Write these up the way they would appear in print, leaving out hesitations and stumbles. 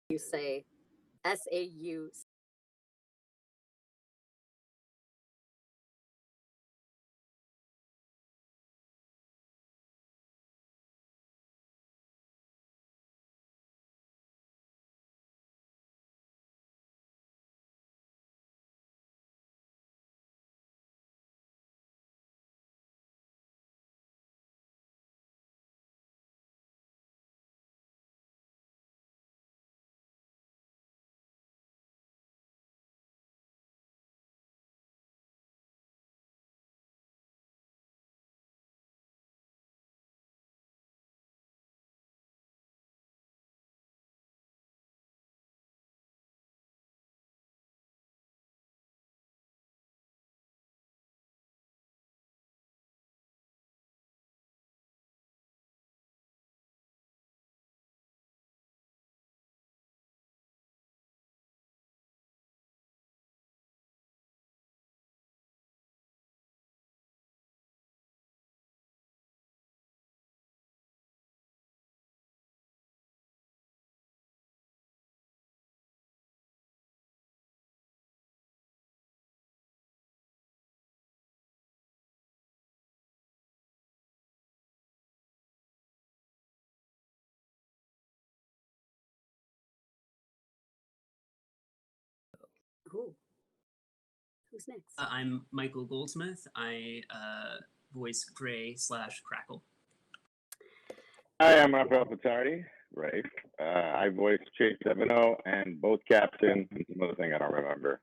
you say S-A-U. Who's next? I'm Michael Goldsmith. I voice Gray / Crackle. Hi, I'm Rafael Petardi, Rafe. I voice Chase Devineaux and both Captain and some other thing I don't remember.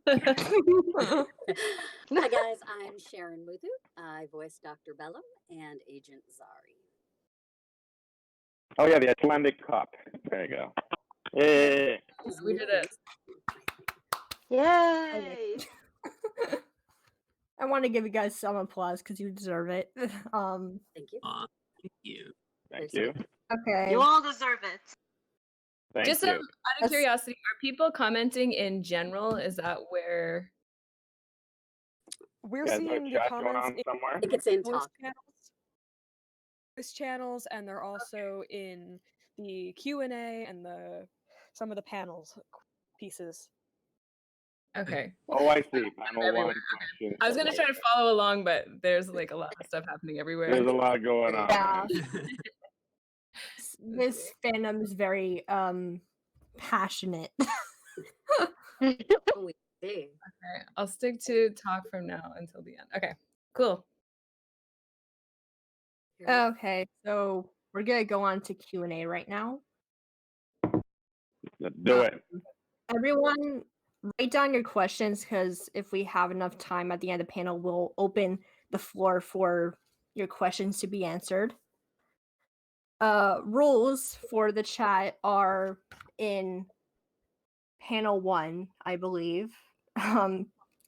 Hi guys, I'm Sharon Muthu. I voice Dr. Bellum and Agent Zari. Oh yeah, the Atlantic Cup. There you go. Yay! We did it. Yay! I want to give you guys some applause because you deserve it. Thank you. Thank you. Thank you. Okay. You all deserve it. Thank Just you. out of curiosity, are people commenting in general? Is that where we're Yeah, seeing the chat going comments on somewhere? I think it's in voice talk. channels, and they're also in the Q&A and some of the panels pieces. Okay. Oh, I see. Panel Everywhere. one question. I was gonna try to follow along, but there's like a lot of stuff happening everywhere. There's a lot going on. Yeah. This fandom is very passionate. We see. Okay, I'll stick to talk from now until the end. Okay, cool. Okay, so we're gonna go on to Q&A right now. Let's do it. Everyone, write down your questions because if we have enough time at the end of the panel, we'll open the floor for your questions to be answered. Rules for the chat are in panel 1, I believe.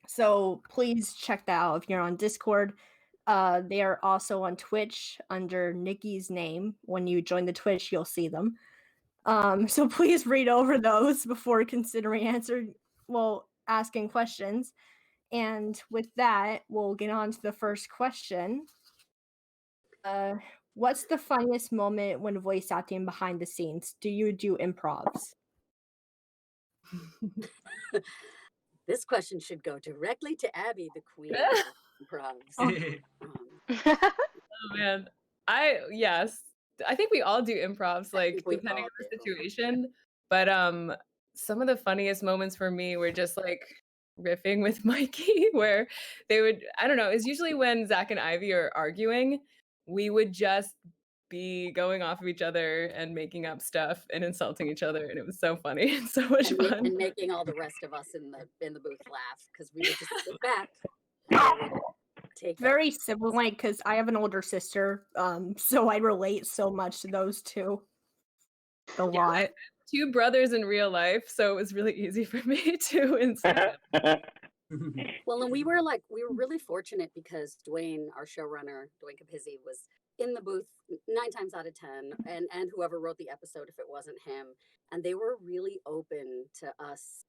So please check that out if you're on Discord. They are also on Twitch under Nikki's name. When you join the Twitch, you'll see them. So please read over those before considering asking questions. And with that, we'll get on to the first question. What's the funniest moment when voice acting behind the scenes? Do you do improvs? This question should go directly to Abby, the queen of improvs. Oh man, yes, I think we all do improvs, like depending on the situation. But some of the funniest moments for me were just like riffing with Mikey, where they would, I don't know, it's usually when Zach and Ivy are arguing, we would just be going off of each other and making up stuff and insulting each other, and it was so funny and so much fun. And making all the rest of us in the booth laugh because we would just sit back. And take very similar, because I have an older sister, so I relate so much to those two. A lot. 2 brothers in real life, so it was really easy for me to insult them. Well, and we were really fortunate because Dwayne, our showrunner, Dwayne Capizzi, was in the booth 9 times out of 10, and whoever wrote the episode if it wasn't him, and they were really open to us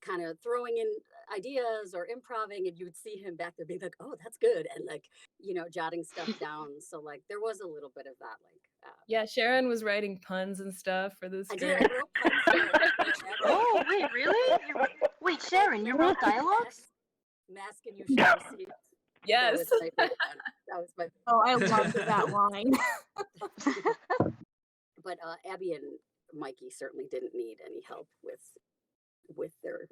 kind of throwing in ideas or improving, and you would see him back there being like, oh, that's good, and like, jotting stuff down. So like there was a little bit of that, like yeah, Sharon was writing puns and stuff for the I script. did. I wrote puns for Oh, wait, really? Wait, Sharon, you wrote dialogues? Mask and you shall see. Yes. That was my favorite one. That was my Oh, I loved that line. But Abby and Mikey certainly didn't need any help with their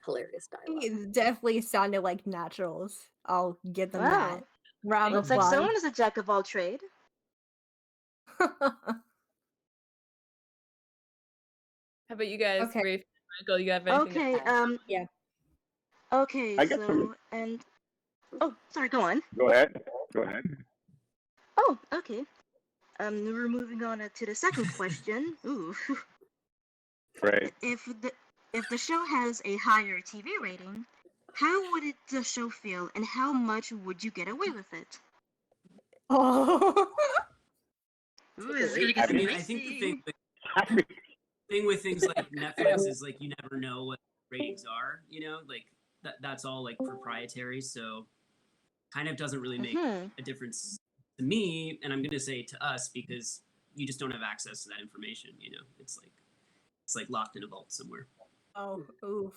hilarious dialogue. It definitely sounded like naturals. I'll give them Wow. that. Round of Looks like applause. someone is a jack of all trade. How about you guys, Okay. Rafe, Michael? You have anything? Okay, to add? Yeah. Okay, I got so, some- and... Oh, sorry, go on. Go ahead. Go ahead. Oh, okay. We're moving on to the second question. Ooh. Great. If the show has a higher TV rating, how would the show feel, and how much would you get away with it? Oh. Ooh, this is gonna I get mean, I think the thing with things like Netflix is like you never know what ratings are. Like that's all like proprietary. So kind of doesn't really make a difference to me, and I'm gonna say to us because you just don't have access to that information. It's like locked in a vault somewhere. Oh, oof.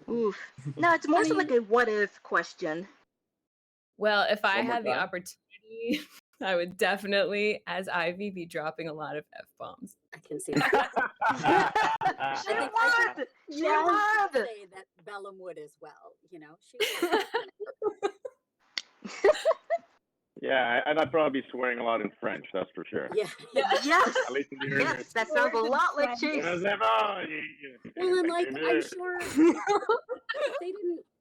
Oof. No, it's more so like a what if question. Well, if I One more had the time. opportunity, I would definitely, as Ivy, be dropping a lot of F-bombs. I can see that. I She think would! She would! say that Bellum would as well. She would. Yeah, and I'd probably be swearing a lot in French, that's for sure. Yeah. Yes! At least in the Yes, that sounds a lot like Chase. Well, and like I'm sure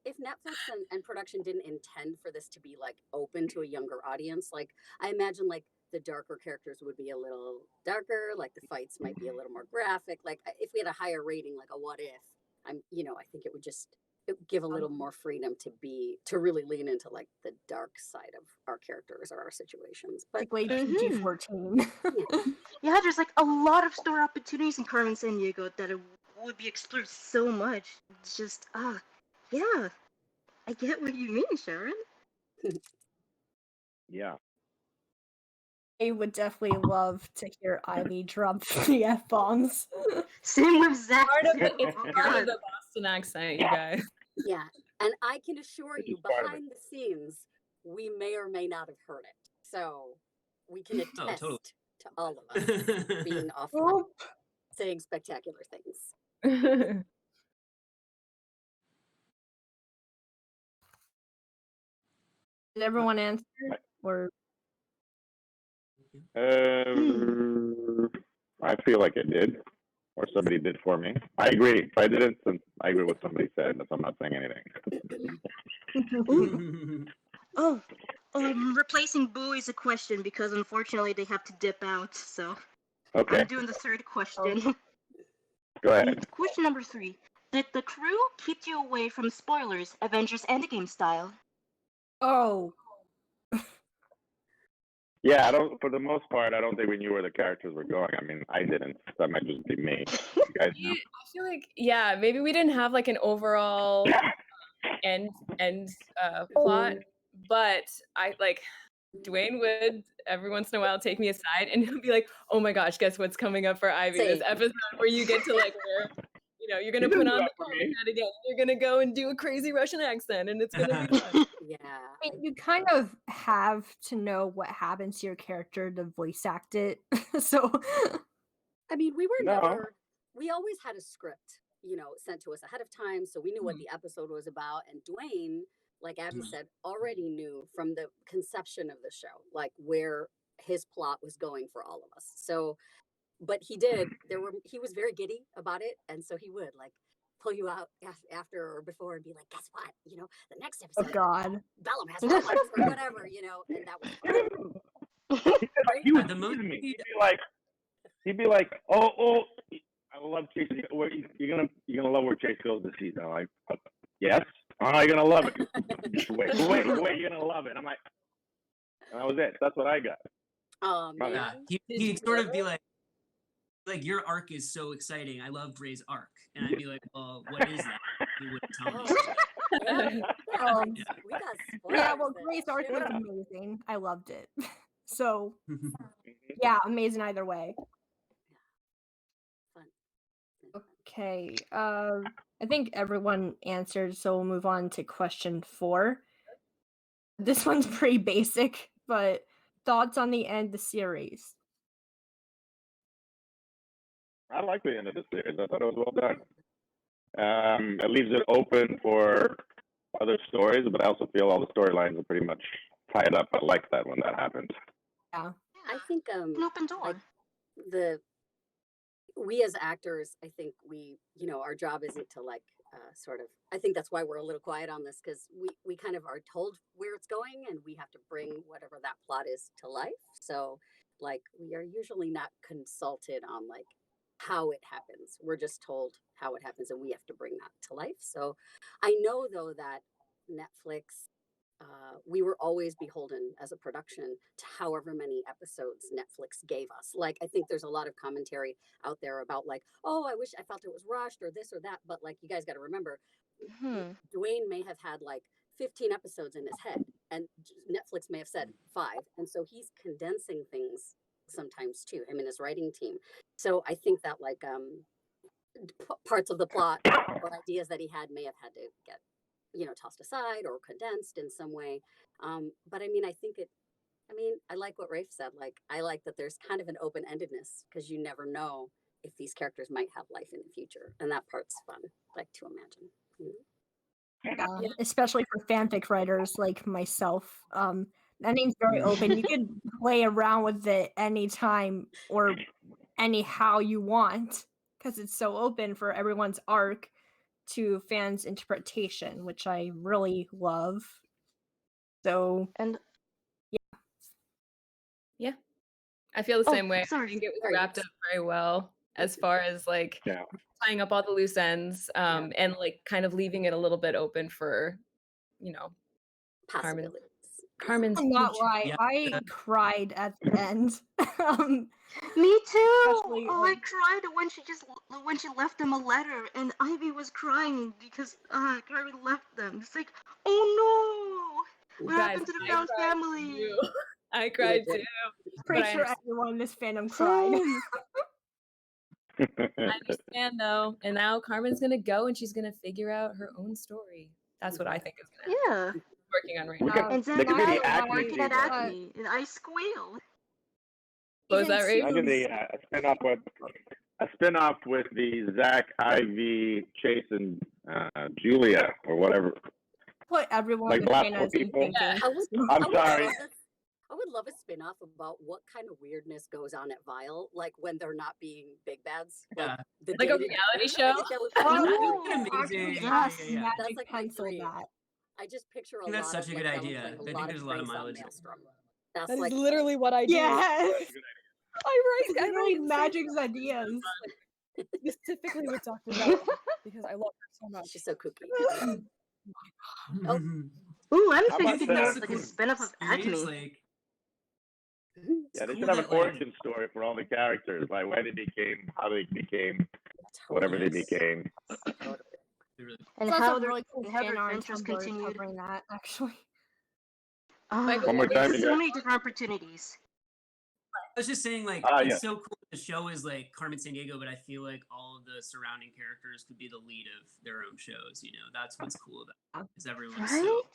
if Netflix and production didn't intend for this to be like open to a younger audience, like I imagine like the darker characters would be a little darker, like the fights might be a little more graphic. Like if we had a higher rating, like a what if, I think it would give a little more freedom to really lean into like the dark side of our characters or our situations. But Like PG-14. Yeah, there's like a lot of store opportunities in Carmen Sandiego that it would be explored so much. It's just, yeah. I get what you mean, Sharon. Yeah. I would definitely love to hear Ivy drop the F-bombs. Same with Zach. It's part of the Boston accent, you guys. yeah, and I can assure you, Part of behind the scenes, we may or may not have heard it. So we can attest totally. to all of us being off Oh. saying spectacular things. Did everyone answer? Or I feel like it did, or somebody did for me. I agree. If I didn't, then I agree with what somebody said, so I'm not saying anything. Oh, replacing Booey is a question because unfortunately they have to dip out, so Okay, I'm doing the third question. go ahead. Question number 3. Did the crew keep you away from spoilers, Avengers Endgame style? oh, Yeah, for the most part, I don't think we knew where the characters were going. I mean, I didn't. That might just be me. You guys know. I feel like, yeah, maybe we didn't have like an overall end plot, but I like Dwayne would every once in a while take me aside and he'll be like, "Oh my gosh, guess what's coming up for Ivy? This Same. episode where you get to like where you're gonna put on the Comic hat again. You're gonna go and do a crazy Russian accent, and it's gonna be fun." Yeah. I mean, you kind of have to know what happens to your character to voice act it. So, I mean, we were No. we always had a script, sent to us ahead of time. So we knew what the episode was about. And Dwayne, like Abby said, already knew from the conception of the show, like where his plot was going for all of us. So, but he was very giddy about it. And so he would like pull you out after or before and be like, guess what? The next oh episode, god. Bellum has powers or whatever, and that was fun. He would The most- tease me. He'd be like, oh, I love Chase. You're gonna love where Chase goes this season. I'm like, yes. Oh, you're gonna love it. Just wait, you're gonna love it. I'm like, and that was it. That's what I got. Oh man. Yeah, he'd sort of be like, your arc is so exciting. I love Ray's arc, and I'd be like, well, what is that? you wouldn't tell me. We got Yeah, well, spoilers Gray's then. arc was amazing. I loved it. So, yeah, amazing either way. Fun. Okay, I think everyone answered, so we'll move on to question 4. This one's pretty basic, but thoughts on the end of the series? I like the end of the series. I thought it was well done. It leaves it open for other stories, but I also feel all the storylines are pretty much tied up. I like that when that happened. Yeah. I think An open door. like we as actors, I think we, our job isn't to sort of, I think that's why we're a little quiet on this, because we kind of are told where it's going and we have to bring whatever that plot is to life. So we are usually not consulted on how it happens. We're just told how it happens and we have to bring that to life. So I know though that Netflix, we were always beholden as a production to however many episodes Netflix gave us. I think there's a lot of commentary out there about oh, I wish I felt it was rushed or this or that. But you guys got to remember, Dwayne may have had 15 episodes in his head and Netflix may have said 5. And so he's condensing things sometimes too, him and his writing team. So I think that parts of the plot or ideas that he had may have had to get tossed aside or condensed in some way. But I mean, I like what Rafe said. I like that there's kind of an open-endedness because you never know if these characters might have life in the future. And that part's fun, to imagine. Yeah, especially for fanfic writers like myself. That name's very open. You could play around with it anytime or anyhow you want because it's so open for everyone's arc to fans' interpretation, which I really love. So, and yeah, I feel the same way. Sorry. I think it was wrapped up very well as far as tying up all the loose ends, and kind of leaving it a little bit open for, possibilities. Carmen's I'm not future. lie. I cried at the end. Me too. Especially, I cried when she left them a letter, and Ivy was crying because Carmen left them. It's oh no, what happened to the Brown family? I cried too. Pretty sure everyone in this fandom cried. I understand though, and now Carmen's gonna go and she's gonna figure out her own story. That's what I think is gonna happen. Working on right now. And then I'm working at Acme, and I squeal. What was that, Ray? Imagine a spin-off with the Zach, Ivy, Chase, and Julia, or whatever. What everyone in China is thinking. Yeah. I'm sorry. I would love a spin-off about what kind of weirdness goes on at Vile, when they're not being big bads. A reality show? Amazing. Yes, yeah. That's pencil that. I just picture a lot That's such of a good idea. I think there's a lot of mileage. That's that is literally what I do. Yes. I write Magic's ideas. specifically with Dr. Bellum because I love her so much. She's so kooky. Ooh, I'm How about thinking that? more a spin-off of Acme. Yeah, they should have an origin story for all the characters, like why they became, how they became, whatever they became. And That's how a their really cool fan art adventures Tumblr continued. covering that, actually. One more time, so many different opportunities. I was just saying, it's yeah. so cool. The show is Carmen Sandiego, but I feel like all of the surrounding characters could be the lead of their own shows. That's what's cool about it, is everyone's so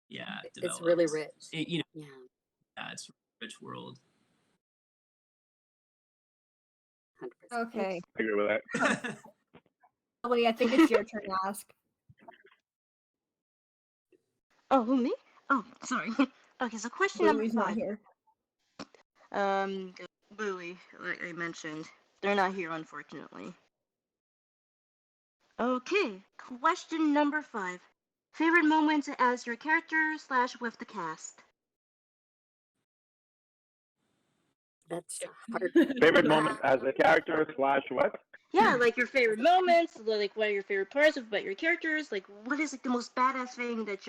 it's really rich. Yeah, it's a rich world. 100%. Okay. I agree with that. Wait, I think it's your turn to ask. Oh, who, me? Oh, sorry. Okay, so question number Booey's 5. not here. Booey, like I mentioned. They're not here, unfortunately. Okay, question number 5. Favorite moments as your character / with the cast? That's hard. Favorite moment as a character / what? Yeah, your favorite moments, what are your favorite parts about your characters? What is the most badass thing that's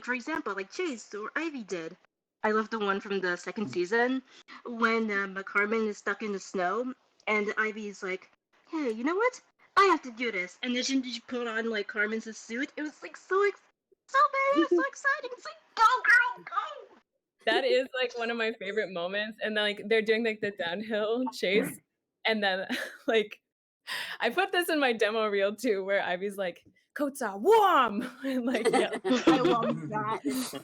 for example, Chase or Ivy did. I love the one from the second season when Carmen is stuck in the snow and Ivy's like, hey, you know what? I have to do this. And then she put on like Carmen's suit. It was like so exciting. It's like, go girl, go. That is like one of my favorite moments. And then like they're doing like the downhill chase. And then like I put this in my demo reel too, where Ivy's like, "Coats are warm," and like, yeah, I love that.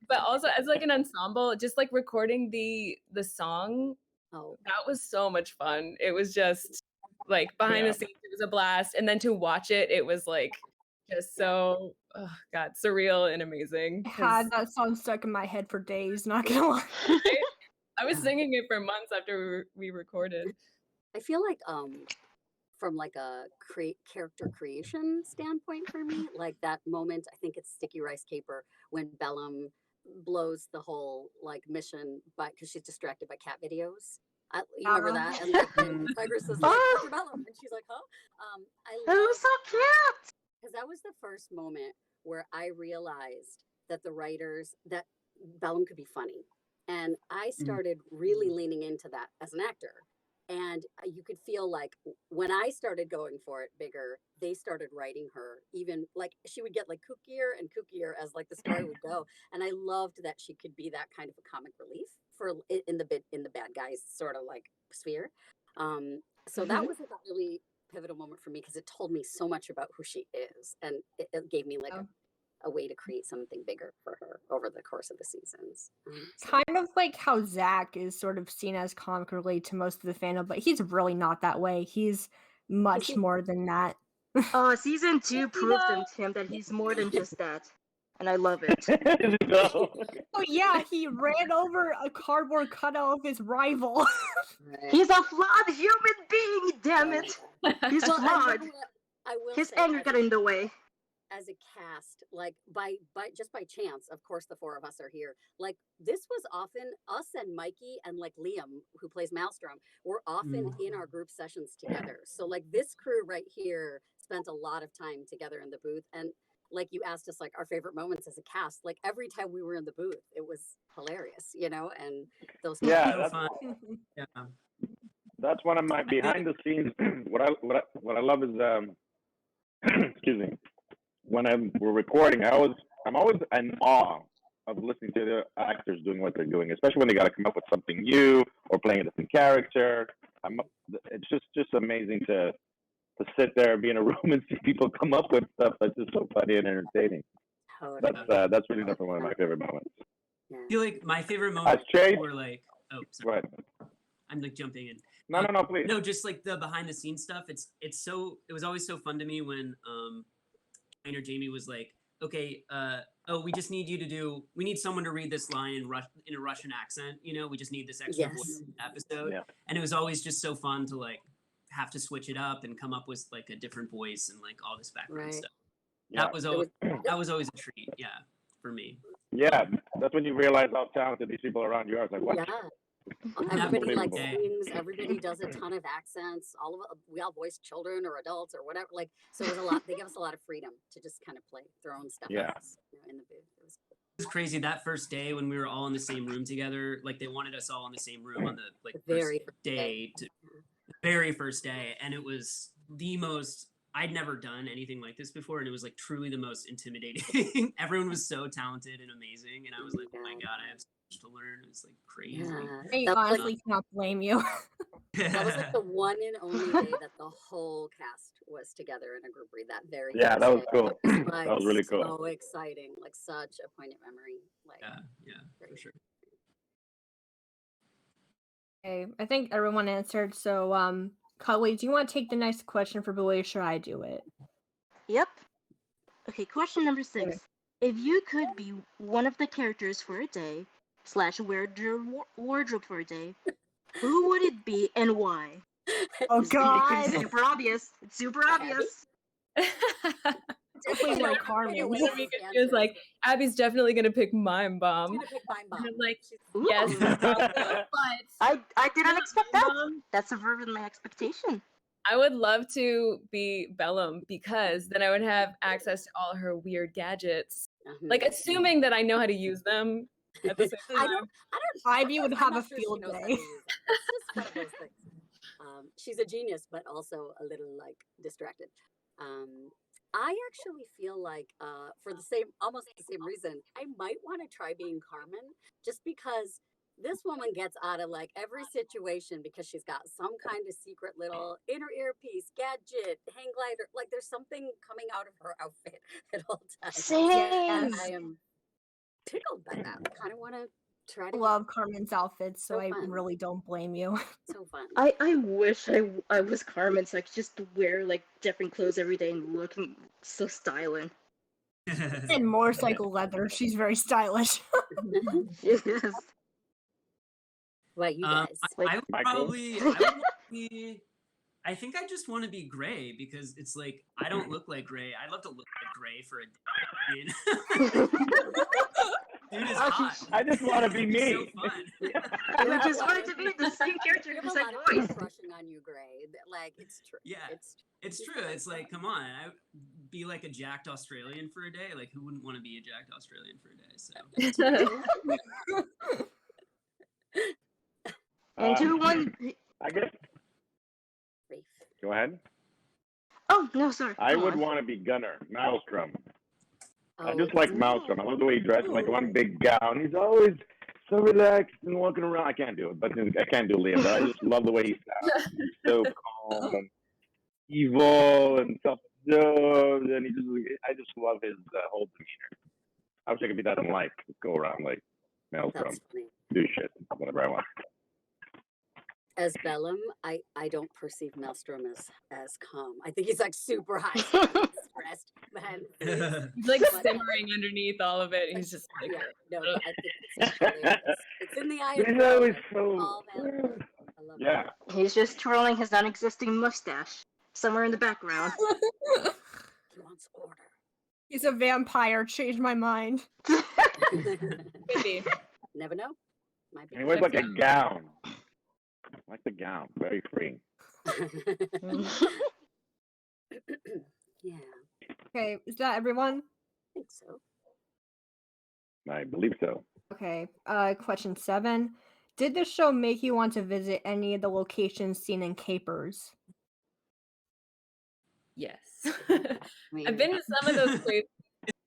But also as like an ensemble, just like recording the song, that was so much fun. It was just like behind the scenes, it was a blast, and then to watch it, it was like just so God, surreal and amazing. I had that song stuck in my head for days. Not gonna lie. I was singing it for months after we recorded. I feel like from like a character creation standpoint for me, like that moment, I think it's Sticky Rice Caper when Bellum blows the whole like mission because she's distracted by cat videos. You remember that? And like Tigress is like, Dr. Bellum, and she's like, huh? That was so cute. Because that was the first moment where I realized that the writers, that Bellum could be funny. And I started really leaning into that as an actor. And you could feel like when I started going for it bigger, they started writing her even like she would get like kookier and kookier as like the story would go. And I loved that she could be that kind of a comic relief for in the bad guys sort of like sphere. So that was a really pivotal moment for me because it told me so much about who she is, and it gave me like a way to create something bigger for her over the course of the seasons. Kind of like how Zach is sort of seen as comic relief to most of the fandom, but he's really not that way. He's much more than that. Season 2 proved to him that he's more than just that. And I love it. Oh yeah, he ran over a cardboard cutout of his rival. He's a flawed human being, damn it. He's flawed. His anger got in the way. As a cast, like by chance, of course the four of us are here. Like this was often us and Mikey and like Liam, who plays Maelstrom, were often in our group sessions together. So like this crew right here spent a lot of time together in the booth. And like you asked us like our favorite moments as a cast, like every time we were in the booth, it was hilarious, you know, and those that's fun. That's one of my behind the scenes. What I love is excuse me. When we're recording, I'm always in awe of listening to the actors doing what they're doing, especially when they got to come up with something new or playing a different character. It's just amazing to sit there and be in a room and see people come up with stuff that's just so funny and entertaining. That's really definitely one of my favorite moments. I feel like my favorite moments were like, sorry. Right. I'm like jumping in. No, please. No, just like the behind the scenes stuff. It was always so fun to me when trainer Jamie was like, okay, we just need we need someone to read this line in a Russian accent, you know, we just need this extra voice in the episode. Yeah. And it was always just so fun to like have to switch it up and come up with like a different voice and like all this background stuff. Yeah. That was always a treat, for me. Yeah, that's when you realize how talented these people around you are. It's like, what? Yeah. Everybody like sings, everybody does a ton of accents, we all voice children or adults or whatever, like, so it was a lot. They give us a lot of freedom to just kind of play their own stuff at us, you know, in the booth. It was crazy that first day when we were all in the same room together. Like they wanted us all in the same room on the very first day, and it was the most. I'd never done anything like this before, and it was like truly the most intimidating. Everyone was so talented and amazing, and I was like, oh my God, I have so much to learn. It was like crazy. I honestly cannot blame you. That was like the one and only day that the whole cast was together in a group read that very that was cool. Like, that was really cool. So exciting, like such a poignant memory. Like, for sure. Okay, I think everyone answered. So, Cuddly, do you want to take the next question for Booey, or should I do it? Yep. Okay, question number 6. If you could be one of the characters for a day, / wear your wardrobe for a day, who would it be and why? Oh God! It's super obvious. It's super obvious. Definitely like Carmen. She was like, Abby's definitely gonna pick Mime Bomb. She's gonna pick Mime Bomb. And I'm like, ooh. Yes, but I didn't expect that. That's a verb in my expectation. I would love to be Bellum because then I would have access to all her weird gadgets. Like assuming that I know how to use them at the same time. Ivy would have a field day. It's just one of those things. She's a genius, but also a little like distracted. I actually feel like for almost the same reason, I might want to try being Carmen, just because this woman gets out of like every situation because she's got some kind of secret little inner earpiece, gadget, hang glider. Like there's something coming out of her outfit at all times. Same. And I am tickled by that. I kind of want to try to Love Carmen's outfits, so So I fun. really don't blame you. so fun. I wish I was Carmen so I could just wear like different clothes every day and looking so styling. And motorcycle leather. She's very stylish. Yes. What you guys? I would Michael? probably, I would want to be, I think I just want to be Gray because it's like, I don't look like Gray. I'd love to look like Gray for a day. Dude is hot. I just want to be It'd me. so fun. I just wanted to be the same character You have with a the lot same of people voice. crushing on you, Gray. Like it's true. Yeah. It's true. It's like, come on, I would be like a jacked Australian for a day. Like, who wouldn't want to be a jacked Australian for a day? So And who won? I guess. Reef. Go ahead. Oh no, sorry. I Go would on. want to be Gunner, Maelstrom. I Oh, just like Maelstrom. I love the way he dresses, like one big gown. He's always so relaxed and walking around. I can't do it, but I can't do Liam. But I just love the way he sounds. He's so calm and evil and self-absorbed, and I just love his whole demeanor. I wish I could be that in life. Just go around like Maelstrom, That's funny. do shit, whatever I want. As Bellum, I don't perceive Maelstrom as calm. I think he's like super high stressed, man. He's like But- simmering underneath all of it. He's just like, Yeah, no, but I think it's hilarious. It's in the eye of He's the always beholder. so. All that. I love Yeah. He's just twirling his non-existing mustache somewhere in the background. it. He wants order. He's a vampire. Changed my mind. maybe. Never know. Might be. He wears like a gown. I like the gown, very free. Yeah, Okay, is that everyone? I think so. I believe so. Okay. Question 7. Did the show make you want to visit any of the locations seen in Capers? Yes. I mean, I've been to some of those places,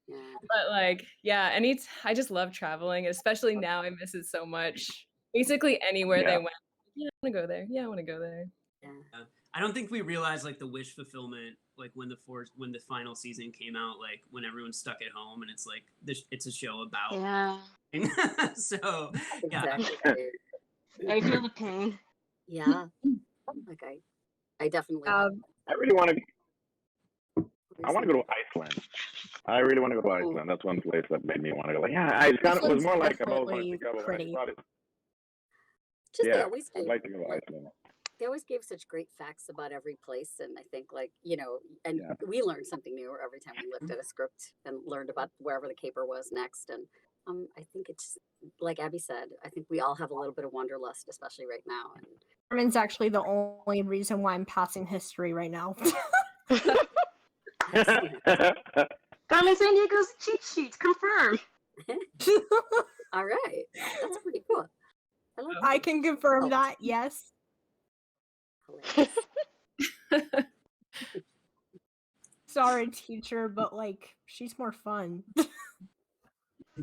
yeah. but like, yeah, I just love traveling, and especially now I miss it so much. Basically anywhere Yeah. they went. Yeah, I want to go there. Yeah, I want to go there. Yeah. I don't think we realized like the wish fulfillment, like when the final season came out, like when everyone's stuck at home and it's like it's a show about. Yeah. So yeah, Exactly. I feel the pain. Yeah. Like I definitely. I really want to. I want to go to Iceland. I really want to go to Iceland. That's one place that made me want to go. Like, yeah, it kind of was Iceland's more like I've always wanted definitely to go. but I pretty. thought it- Just they yeah, always I'd gave, like to go to like, Iceland. they always gave such great facts about every place, and I think like and Yeah. we learned something new every time we looked at a script and learned about wherever the caper was next. And I think it's like Abby said. I think we all have a little bit of wanderlust, especially right now. And Carmen's actually the only reason why I'm passing history right now. Carmen Sandiego's cheat sheets confirmed. all right, that's pretty cool. I love I can confirm Oh. that, yes. hilarious. Sorry, teacher, but like, she's more fun.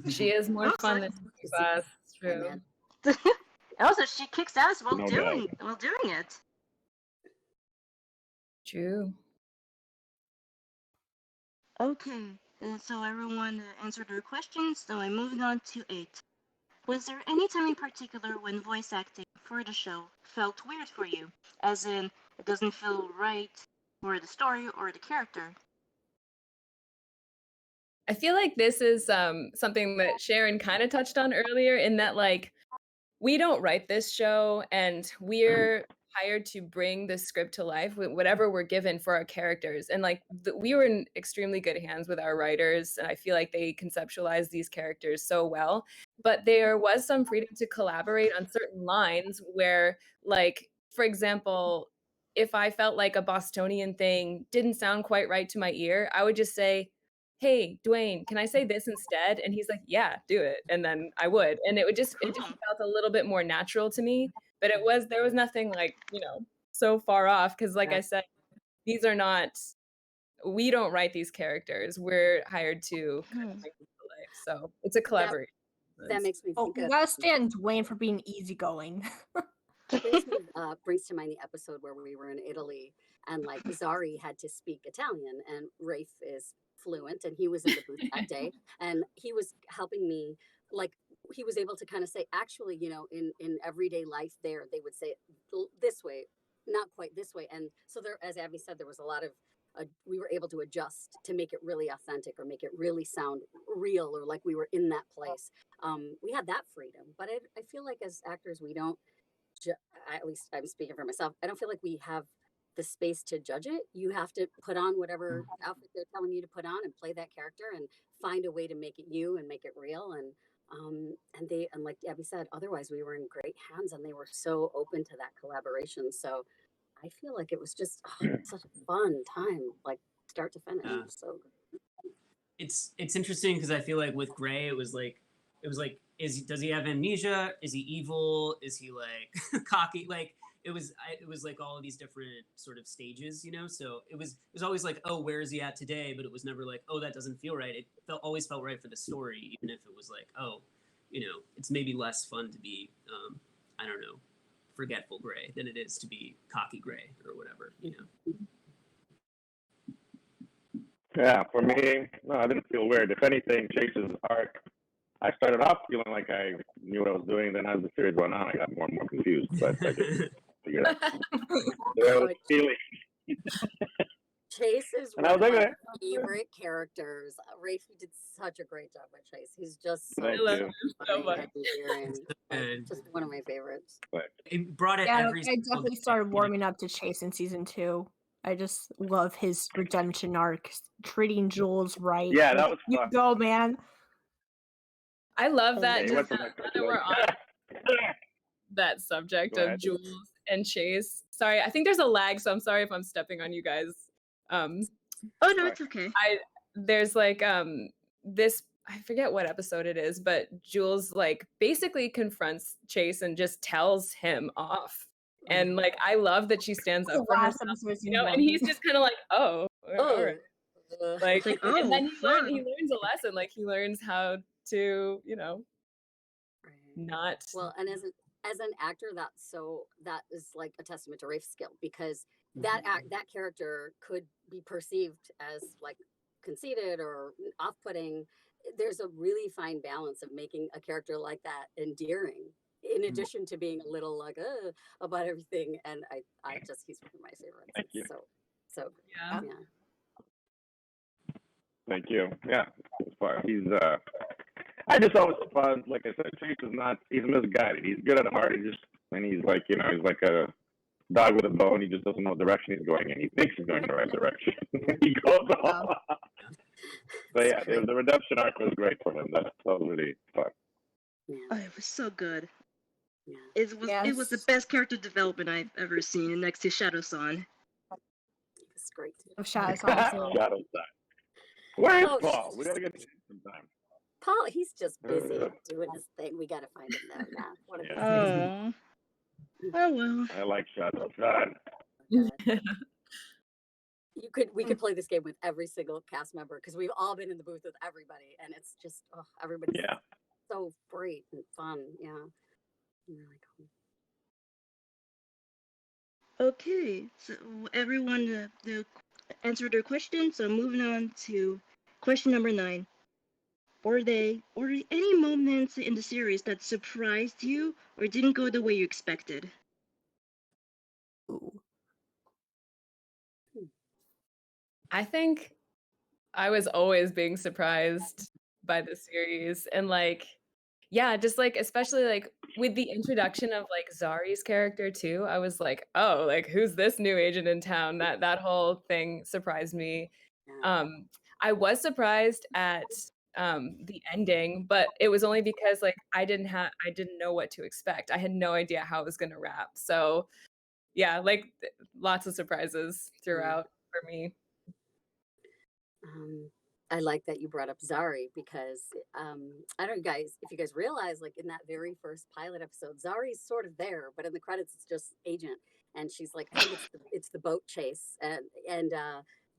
She is more Oh, fun sorry. than class. It's Hey, true. man. Also, she kicks ass while No doing doubt. it. True. Okay, so everyone answered their questions, so I'm moving on to 8. Was there any time in particular when voice acting for the show felt weird for you? As in, it doesn't feel right for the story or the character? I feel like this is something that Sharon kind of touched on earlier, in that like we don't write this show and we're hired to bring the script to life with whatever we're given for our characters. And like we were in extremely good hands with our writers, and I feel like they conceptualized these characters so well. But there was some freedom to collaborate on certain lines where, like, for example, if I felt like a Bostonian thing didn't sound quite right to my ear, I would just say, "Hey, Dwayne, can I say this instead?" And he's like, "Yeah, do it." And then I would. And it just felt a little bit more natural to me. But there was nothing like, so far off because, like Yeah. I said, these are not. We don't write these characters. We're hired to kind of bring them to life. So it's a collaboration. That makes me Oh, think you of gotta stand Dwayne for being easygoing. brings to mind the episode where we were in Italy and like Zari had to speak Italian and Rafe is fluent and he was in the booth that day and he was helping me, like he was able to kind of say, actually, you know, in everyday life there they would say it this way, not quite this way. And so there, as Abby said, there was a lot of we were able to adjust to make it really authentic or make it really sound real or like we were in that place. We had that freedom, but I feel like as actors we don't at least I'm speaking for myself, I don't feel like we have the space to judge it. You have to put on whatever outfit they're telling you to put on and play that character and find a way to make it you and make it real. And like Abby said, otherwise we were in great hands and they were so open to that collaboration. So I feel like it was just such a fun time, like start to finish. Yeah. So It's interesting because I feel like with Gray it was like does he have amnesia? Is he evil? Is he like cocky? Like it was like all of these different sort of stages, you know. So it was always like, oh, where is he at today? But it was never like, oh, that doesn't feel right. It always felt right for the story, even if it was like, oh, you know, it's maybe less fun to be I don't know, forgetful Gray than it is to be cocky Gray or whatever, you know. Yeah, for me, no, I didn't feel weird. If anything, Chase's arc, I started off feeling like I knew what I was doing. Then as the series went on, I got more and more confused. But I just figured out what I was feeling. Chase is And one I of was like, my okay. favorite characters. Rafe did such a great job with Chase. He's just so Thank I love you. him so funny much. and endearing. Like, just one of my favorites. It brought it Yeah, every I single definitely day, started you know? warming up to Chase in season 2. I just love his redemption arc, treating Jules right. Yeah, Like, that was you fun. go, man. I love that. Hey, Just what's now the next that we're on one? that subject Go of ahead. Jules and Chase. Sorry, I think there's a lag, so I'm sorry if I'm stepping on you guys. Oh no, it's okay. There's like this, I forget what episode it is, but Jules like basically confronts Chase and just tells him off. And like I love that she stands up for Last herself, episode, you know, and he's just kind of like, oh, all right. Like, It's like, and then oh, he fun. learns a lesson. Like he learns how to, you know, not. Well, and as an actor, that is like a testament to Rafe's skill because that character could be perceived as like conceited or off-putting. There's a really fine balance of making a character like that endearing, in addition to being a little like about everything. And I just he's one of my favorites. Thank you. So Yeah. Thank you. Yeah, it's fun. He's I just always fun. Like I said, Chase is not. He's misguided. He's good at heart. He's like, you know, he's like a dog with a bone. He just doesn't know what direction he's going in. He thinks he's going in the right direction. He goes off. So yeah, the redemption arc was great for him. That was really fun. Oh, it was so good. Yeah. It was the best character development I've ever seen, next to Shadow-san. It's great. Of Shadow Song. Shadow-san. Where is Oh, Paul? We gotta get to him sometime. Paul, he's just busy doing his thing. We gotta find him though. Yeah. What a Oh. Oh well. I like Shadow-san. We could play this game with every single cast member because we've all been in the booth with everybody, and it's just everybody's so great and fun. Yeah, really cool. Okay, so everyone answered their question. So moving on to question number 9. Were there any moments in the series that surprised you or didn't go the way you expected? Ooh. I think I was always being surprised by the series and like, yeah, just like, especially like with the introduction of like Zari's character too, I was like, oh, like who's this new agent in town? That whole thing surprised me. I was surprised at the ending, but it was only because like I didn't know what to expect. I had no idea how it was gonna wrap. So yeah, like lots of surprises throughout for me. I like that you brought up Zari because I don't know, guys, if you guys realize, like in that very first pilot episode, Zari's sort of there, but in the credits it's just agent. and she's like, I think it's the boat chase, and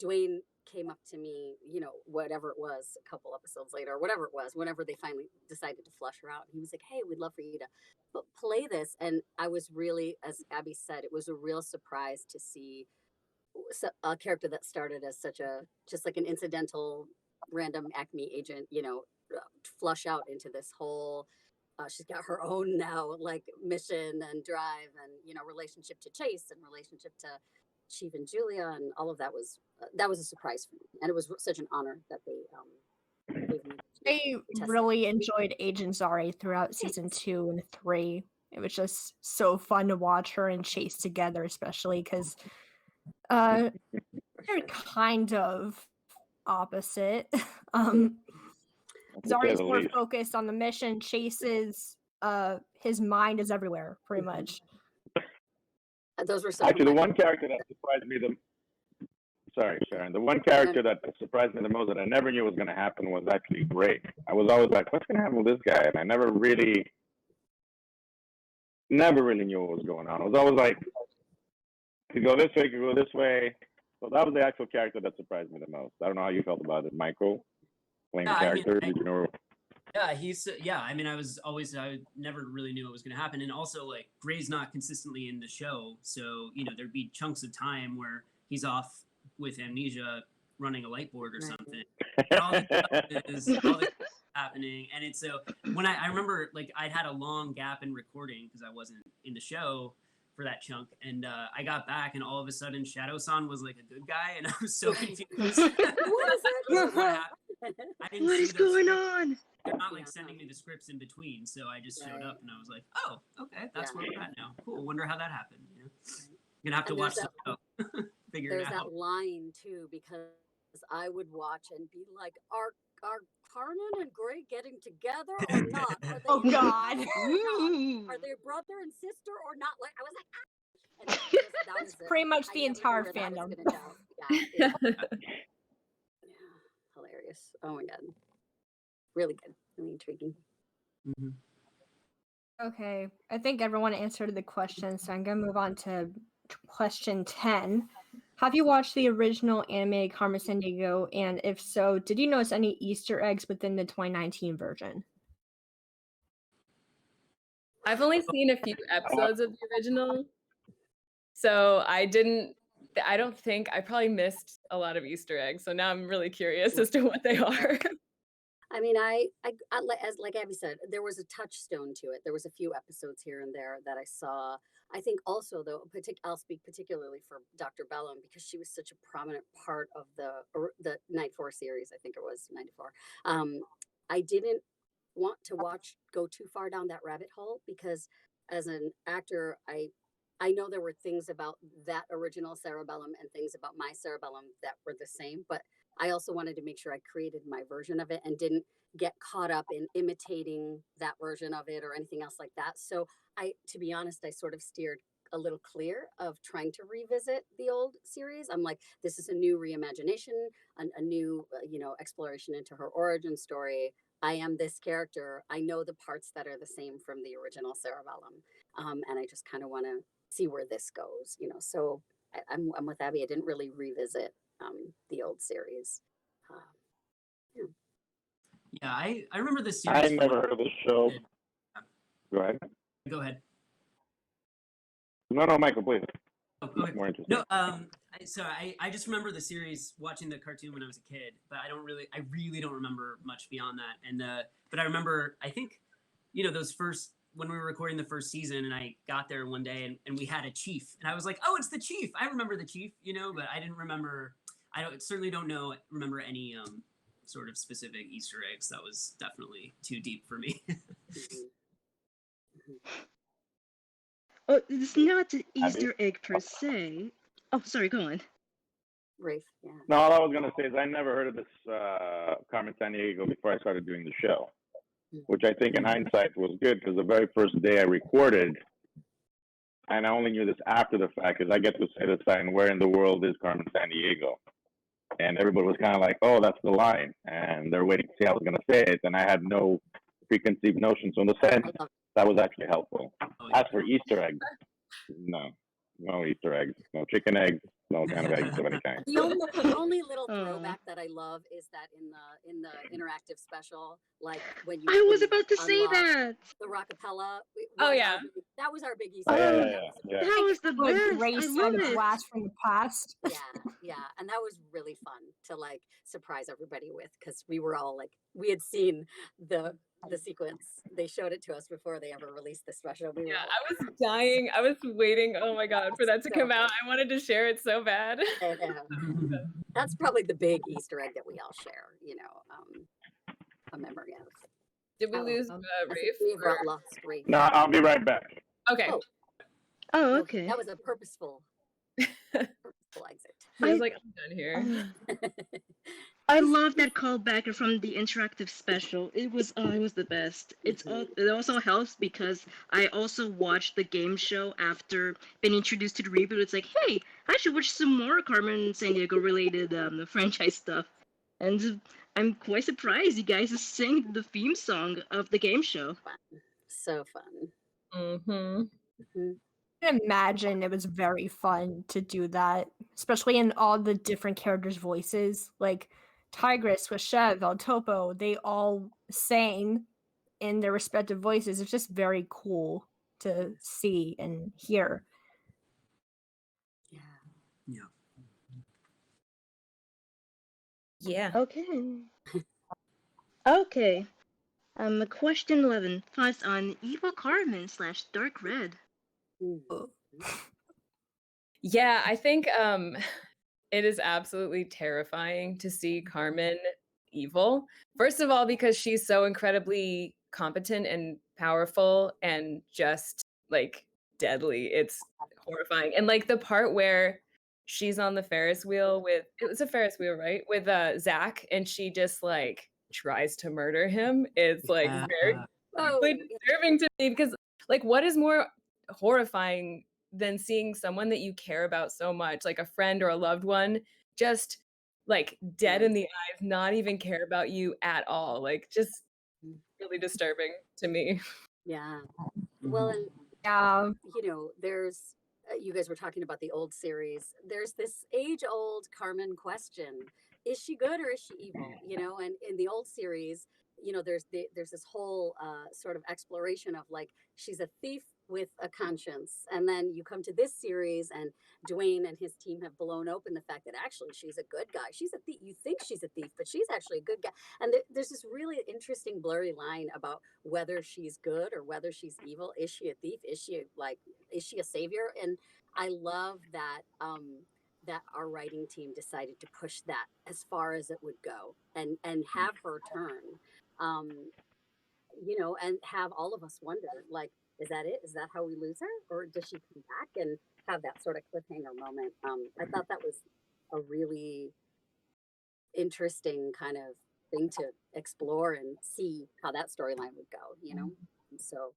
Dwayne came up to me, you know, whatever it was, a couple episodes later, or whatever it was, whenever they finally decided to flush her out. He was like, hey, we'd love for you to play this. And I was really, as Abby said, it was a real surprise to see a character that started as just like an incidental random Acme agent, you know, flush out into this whole, she's got her own now, like, mission and drive and, you know, relationship to Chase and relationship to Chief and Julia, and all of that was a surprise for me, and it was such an honor that they gave me. I really enjoyed Agent Zari throughout season 2 and 3. It was just so fun to watch her and Chase together, especially because they're kind of opposite. Zari's more focused on the mission. Chase's his mind is everywhere, pretty much. Those were some actually the one character that surprised me sorry, Sharon. The one character that surprised me the most that I never knew was going to happen was actually Bree. I was always like, what's going to happen with this guy? And I never really knew what was going on. I was always like, could go this way, could go this way. So that was the actual character that surprised me the most. I don't know how you felt about it, Michael, playing the character. Did you know? Yeah, I mean, I never really knew what was going to happen. And also, like, Bree's not consistently in the show. So, you know, there'd be chunks of time where he's off with amnesia running a light board or something. And all this stuff is happening. And it's so, when I remember, like, I'd had a long gap in recording because I wasn't in the show for that chunk. And I got back, and all of a sudden, Shadow-san was, like, a good guy. And I was so confused. What is it? What happened? I didn't What is going on? They're not like sending me the scripts in between, so I just showed up and I was like, "Oh, okay, that's where we're at now. Cool. Wonder how that happened." You know, you're gonna have to watch the show, figure it out. There's that line too, because I would watch and be like, "Are Carmen and Gray getting together or not? Are they Oh God! Are they brother and sister or not?" Like, I was like, "Ah!" And that was pretty much the entire fandom. Yeah. Hilarious. Oh my God. Really good. Really intriguing. Mm-hmm. Okay, I think everyone answered the question, so I'm going to move on to question 10. Have you watched the original anime Carmen Sandiego? And if so, did you notice any Easter eggs within the 2019 version? I've only seen a few episodes of the original, so I don't think I probably missed a lot of Easter eggs. So now I'm really curious as to what they are. I mean, I as like Abby said, there was a touchstone to it. There was a few episodes here and there that I saw. I think also, though, I'll speak particularly for Dr. Bellum because she was such a prominent part of the Night 4 series. I think it was 94. I didn't want to go too far down that rabbit hole because as an actor, I know there were things about that original Cerebellum and things about my Cerebellum that were the same, but I also wanted to make sure I created my version of it and didn't get caught up in imitating that version of it or anything else like that. So to be honest, I sort of steered a little clear of trying to revisit the old series. I'm like, this is a new reimagination, a new, exploration into her origin story. I am this character. I know the parts that are the same from the original Cerebellum. And I just kind of want to see where this goes, so I'm with Abby. I didn't really revisit the old series. Yeah, I remember the series. I never heard of the show. Go ahead. Go ahead. No, Michael, please. Oh, go ahead. More interesting. No, so I just remember the series, watching the cartoon when I was a kid, but I really don't remember much beyond that. And but I remember, I think, those first, when we were recording the first season, and I got there one day and we had a chief, and I was like, oh, it's the chief. I remember the chief, but I didn't remember. Certainly don't remember any sort of specific Easter eggs. That was definitely too deep for me. Oh, it's not an Easter egg per se. Oh, sorry, go on. Rafe, yeah. No, all I was going to say is I never heard of this Carmen Sandiego before I started doing the show, which I think in hindsight was good because the very first day I recorded, and I only knew this after the fact, is I get to say this line, where in the world is Carmen Sandiego? And everybody was kind of like, oh, that's the line. And they're waiting to see how I was going to say it. And I had no preconceived notions. So in the sense, that was actually helpful. As for Easter eggs, no. No Easter eggs. No chicken eggs. No kind of eggs of any kind. The only little throwback that I love is that in the interactive special, like when you I was about to say that. the Rockapella. Oh yeah, that was our big Easter Oh, egg. yeah. That was the Like best. Grace I love and it. Blast from the past. Yeah, and that was really fun to like surprise everybody with, because we were all like, we had seen the sequence. They showed it to us before they ever released the special. We were all, I was dying. I was waiting. Oh my god, for that to come out. I wanted to share it so bad. That's probably the big Easter egg that we all share. A memory of. Did we lose Rafe? We've lost Rafe. No, I'll be right back. Okay. Oh, okay. That was a purposeful exit. I was like, I'm done here. I love that callback from the interactive special. It was the best. It also helps because I also watched the game show after being introduced to the reboot. It's like, hey, I should watch some more Carmen Sandiego related franchise stuff. And I'm quite surprised you guys sing the theme song of the game show. So fun. Mm-hmm. I can imagine it was very fun to do that, especially in all the different characters' voices. Like Tigress with Chev, El Topo, they all sang in their respective voices. It's just very cool to see and hear. Yeah. Okay. Okay. Question 11. Thoughts on Evil Carmen / Dark Red? Yeah, I think it is absolutely terrifying to see Carmen evil. First of all, because she's so incredibly competent and powerful and just like deadly. It's horrifying. And like the part where she's on the Ferris wheel with, it was a Ferris wheel, right? With Zach, and she just like tries to murder him. It's like very disturbing to me, because like what is more horrifying than seeing someone that you care about so much, like a friend or a loved one, just like dead in the eyes, not even care about you at all. Like just really disturbing to me. Yeah. Well, and there's you guys were talking about the old series. There's this age-old Carmen question: is she good or is she evil? And in the old series, there's this whole sort of exploration of like, she's a thief with a conscience, and then you come to this series and Dwayne and his team have blown open the fact that actually she's a good guy. She's a thief. You think she's a thief, but she's actually a good guy. And there's this really interesting blurry line about whether she's good or whether she's evil. Is she a thief? Is she a savior? And I love that that our writing team decided to push that as far as it would go, and have her turn, and have all of us wonder, like, is that it? Is that how we lose her? Or does she come back and have that sort of cliffhanger moment? I thought that was a really interesting kind of thing to explore and see how that storyline would go, So,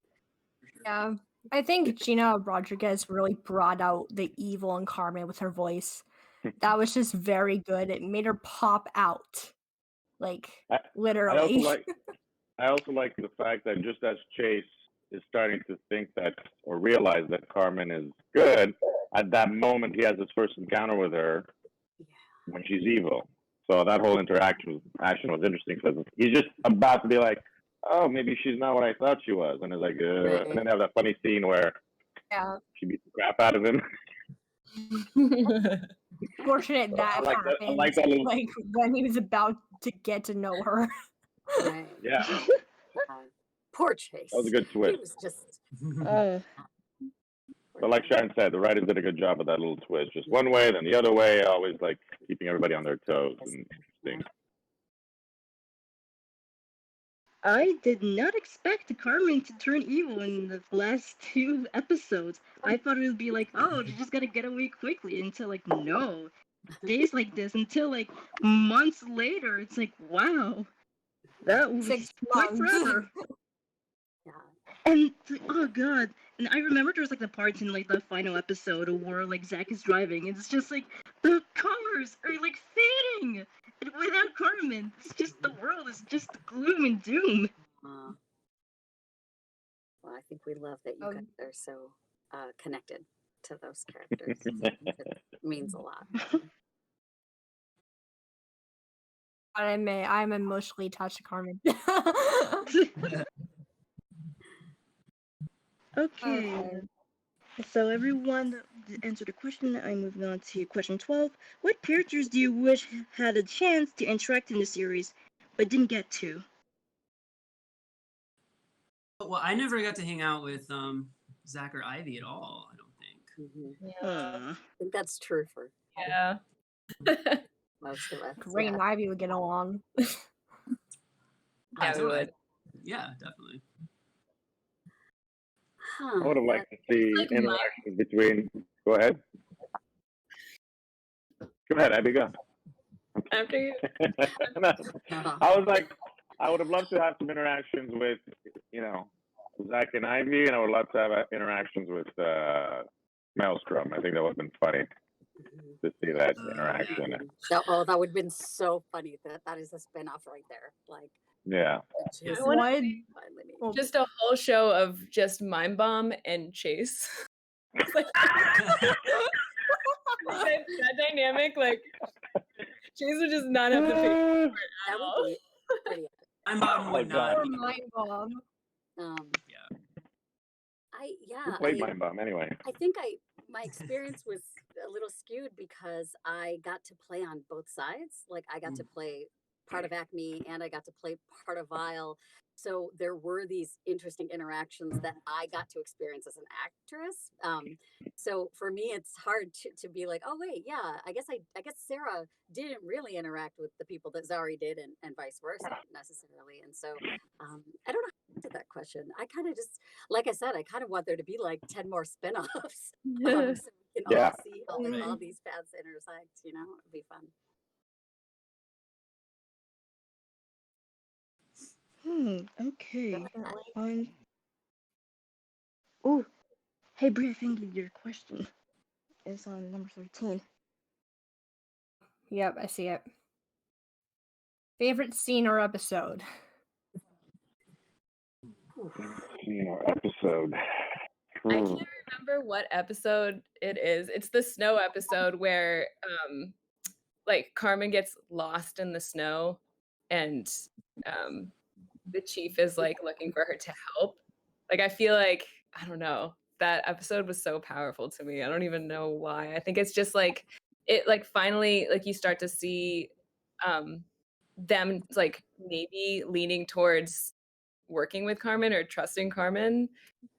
yeah, I think Gina Rodriguez really brought out the evil in Carmen with her voice. That was just very good. It made her pop out, like literally. I also like the fact that just as Chase is starting to think that or realize that Carmen is good, at that moment he has his first encounter with her when she's evil. So that whole interaction was interesting, because he's just about to be like, oh, maybe she's not what I thought she was. And it's like, and then they have that funny scene where she beats the crap out of him. Fortunate that happened. I like that little... like when he was about to get to know her. Yeah. Poor Chase. That was a good twist. He was just... But like Sharon said, the writers did a good job of that little twist. Just one way, then the other way, always like keeping everybody on their toes and interesting. I did not expect Carmen to turn evil in the last 2 episodes. I thought it would be like, oh, you just gotta get away quickly, until like, no. Days like this, until like months later, it's like, wow. That was 6 quite months. forever. And oh god, and I remember there was like the parts in like the final episode where like Zach is driving, and it's just like the cars are like fading, and without Carmen, it's just the world is just gloom and doom. Well, I think we love that you guys are so connected to those characters. It means a lot. I'm emotionally attached to Carmen. Okay. So everyone answered the question. I'm moving on to question 12. What characters do you wish had a chance to interact in the series, but didn't get to? Well, I never got to hang out with Zach or Ivy at all, I don't think. I think that's true for most of us. Ray and Ivy would get along. Yeah, we would. Yeah, definitely. I would have liked to see interactions between. Go ahead. Go ahead, Abby. Go. After you. I was like, I would have loved to have some interactions with, Zach and Ivy, and I would love to have interactions with Maelstrom. I think that would have been funny to see that interaction. That would have been so funny. That is a spinoff right there. Like, yeah. Just a whole show of just Mind Bomb and Chase. That dynamic, like Chase would just not have the patience for it at all. Mind Bomb would not. Mind Bomb. Who played Mind Bomb anyway? I think my experience was a little skewed because I got to play on both sides. Like I got to play part of Acme and I got to play part of Vile. So there were these interesting interactions that I got to experience as an actress. So for me, it's hard to be like, oh wait, yeah, I guess Sarah didn't really interact with the people that Zari did, and vice versa necessarily. And so I don't know how to answer that question. I kind of just, like I said, I kind of want there to be like 10 more spinoffs, so we can all see all these paths intersect. It'd be fun. Okay. Oh, hey Bree, I think your question is on number 13. Yep, I see it. Favorite scene or episode? Scene or episode. I can't remember what episode it is. It's the snow episode where like Carmen gets lost in the snow and the chief is like looking for her to help. Like I feel like, I don't know, that episode was so powerful to me. I don't even know why. I think it's just like it like finally like you start to see them like maybe leaning towards working with Carmen or trusting Carmen,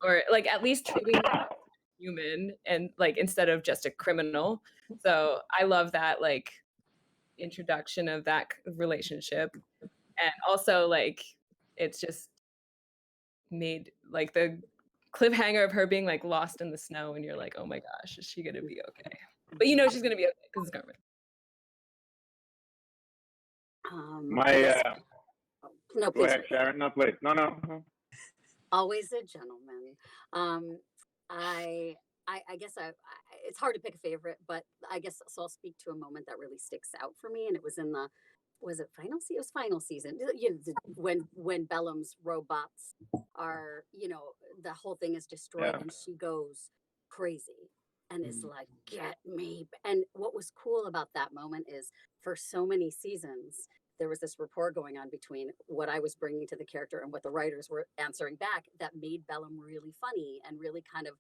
or like at least treating her as a human and like instead of just a criminal. So I love that like introduction of that relationship. And also like it's just made like the cliffhanger of her being like lost in the snow and you're like, oh my gosh, is she gonna be okay? But she's gonna be okay because it's Carmen. No, go ahead, Sharon. No, please. No. Always a gentleman. I guess it's hard to pick a favorite, but I guess so. I'll speak to a moment that really sticks out for me, and it was in was it final season? It was final season. When Bellum's robots are, the whole thing is destroyed, and she goes crazy and is like, "Get me!" And what was cool about that moment is, for so many seasons, there was this rapport going on between what I was bringing to the character and what the writers were answering back that made Bellum really funny and really kind of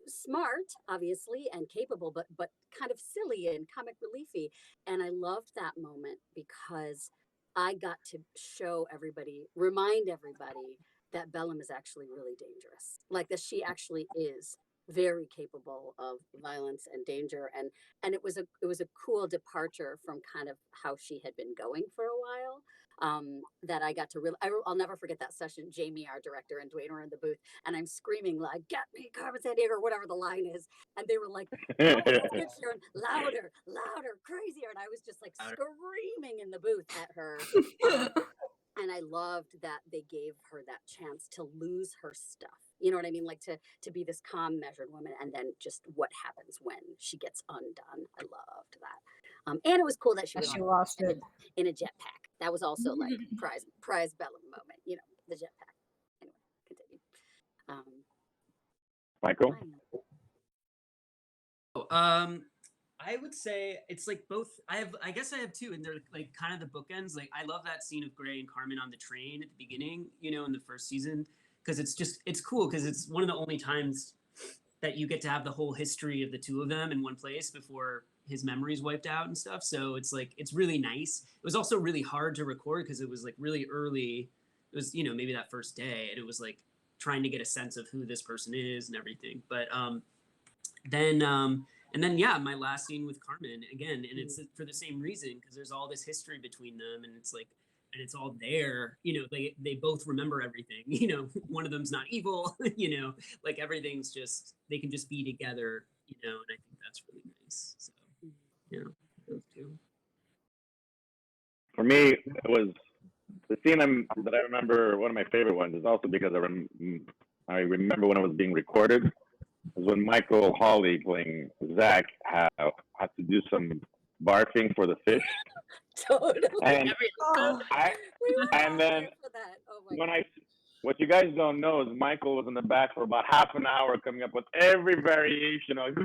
smart, obviously, and capable, but kind of silly and comic reliefy. And I loved that moment because I got to remind everybody that Bellum is actually really dangerous. Like that she actually is very capable of violence and danger, and it was a cool departure from kind of how she had been going for a while. That I got to I'll never forget that session. Jamie, our director, and Dwayne were in the booth, and I'm screaming like, "Get me, Carmen Sandiego," or whatever the line is, and they were like, "Oh, that's good, Sharon. Louder, crazier," and I was just like screaming in the booth at her. And I loved that they gave her that chance to lose her stuff. You know what I mean? Like to be this calm, measured woman, and then just what happens when she gets undone. I loved that. And it was cool that she lost it in a jetpack. That was also like prize Bellum moment. The jetpack. Anyway, continue. Michael? I would say it's like both. I guess I have two, and they're like kind of the bookends. Like I love that scene of Gray and Carmen on the train at the beginning, you know, in the first season, because it's cool because it's one of the only times that you get to have the whole history of the two of them in one place before his memory's wiped out and stuff. So it's like, it's really nice. It was also really hard to record because it was like really early. It was, you know, maybe that first day, and it was like trying to get a sense of who this person is and everything. But then yeah, my last scene with Carmen again, and it's for the same reason, because there's all this history between them, and it's like, and it's all there, you know, they both remember everything, you know, one of them's not evil, you know, like everything's just, they can just be together, you know, and I think that's really nice. So, yeah, those two. For me, it was the scene that I remember, one of my favorite ones is also because I remember when it was being recorded, was when Michael Hawley playing Zach had to do some barking for the fish. Totally. And then what you guys don't know is Michael was in the back for about half an hour coming up with every variation of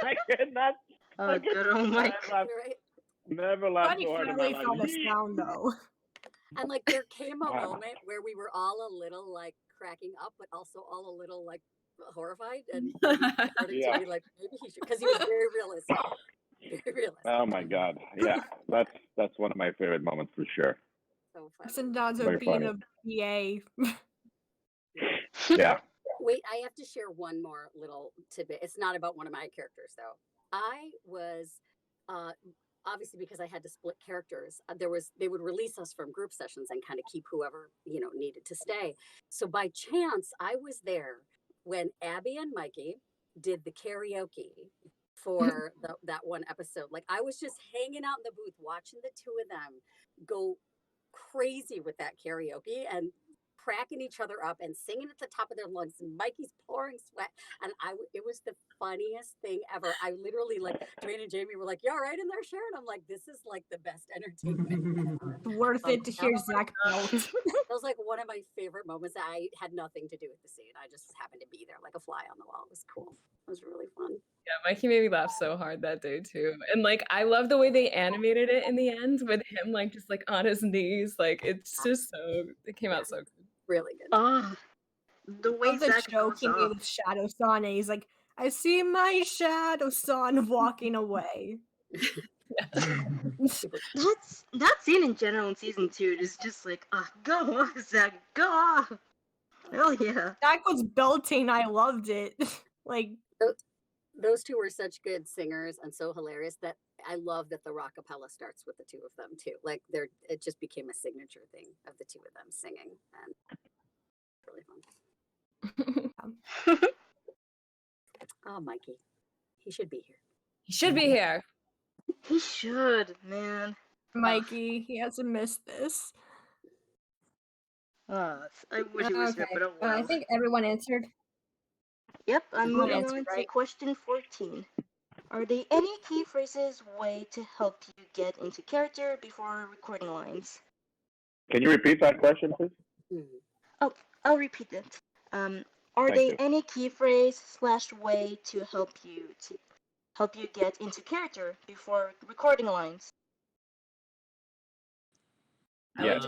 I could not. Oh, good old Mike. Never laughed so hard in my Finally found life. a sound though. And like there came a moment where we were all a little like cracking up, but also all a little like horrified, and started to be like, maybe he should, because he was very realistic. Very realistic. Oh my God! Yeah, that's one of my favorite moments for sure. So funny. Sindazzo being a BA. Yeah. Wait, I have to share one more little tidbit. It's not about one of my characters though. I was obviously, because I had to split characters, they would release us from group sessions and kind of keep whoever, you know, needed to stay. So by chance, I was there when Abby and Mikey did the karaoke for that one episode. Like I was just hanging out in the booth watching the two of them go crazy with that karaoke and cracking each other up and singing at the top of their lungs, and Mikey's pouring sweat, and it was the funniest thing ever. I literally, like, Dwayne and Jamie were like, "You all right in there, Sharon?" I'm like, "This is like the best entertainment ever." Worth it to hear Zach belt. That was like one of my favorite moments. I had nothing to do with the scene. I just happened to be there like a fly on the wall. It was cool. It was really fun. Yeah, Mikey made me laugh so hard that day too. And like I love the way they animated it in the end with him like just like on his knees. Like it's just it came out so good. Really good. The way the Zach joke he made with Shadow Son, and he's like, "I see my Shadow Son walking away." that scene in general in season 2 is just like, go on, Zach, go on. Hell yeah. Zach was belting. I loved it. Like those two were such good singers and so hilarious that I love that the rockapella starts with the two of them too. Like it just became a signature thing of the two of them singing, and really fun. Oh, Mikey, he should be here. He should be here. He should, man. Mikey, he hasn't missed this. I wish it was here, but I think everyone answered. Yep, I'm moving on to question 14. Are there any key phrases way to help you get into character before recording lines? Can you repeat that question, please? Oh, I'll repeat it. Are there any key phrase / way to help you get into character before recording lines? Yeah.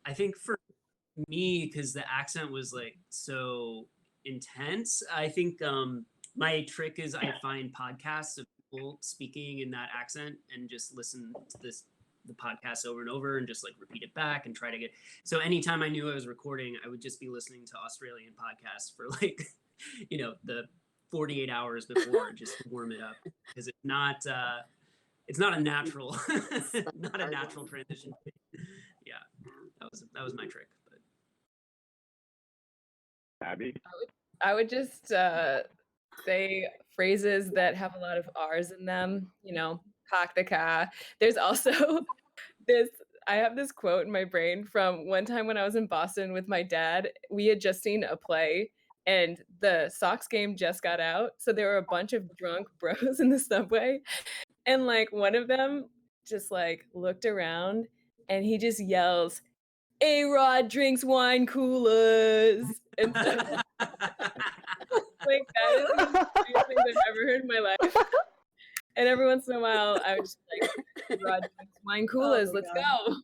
I think for me, because the accent was like so intense, I think my trick is I find podcasts of people speaking in that accent and just listen to the podcast over and over and just like repeat it back and try to get. So anytime I knew I was recording, I would just be listening to Australian podcasts for like, you know, the 48 hours before just to warm it up, because it's not a natural transition. Yeah, that was my trick. But Abby? I would just say phrases that have a lot of R's in them, you know, cock the car. There's also I have this quote in my brain from one time when I was in Boston with my dad. We had just seen a play and the Sox game just got out. So there were a bunch of drunk bros in the subway. And like one of them just like looked around and he just yells, "A-Rod drinks wine coolers." And Like, that is the funniest thing I've ever heard in my life. And every once in a while, I would just be like, Rod, wine coolers, let's go.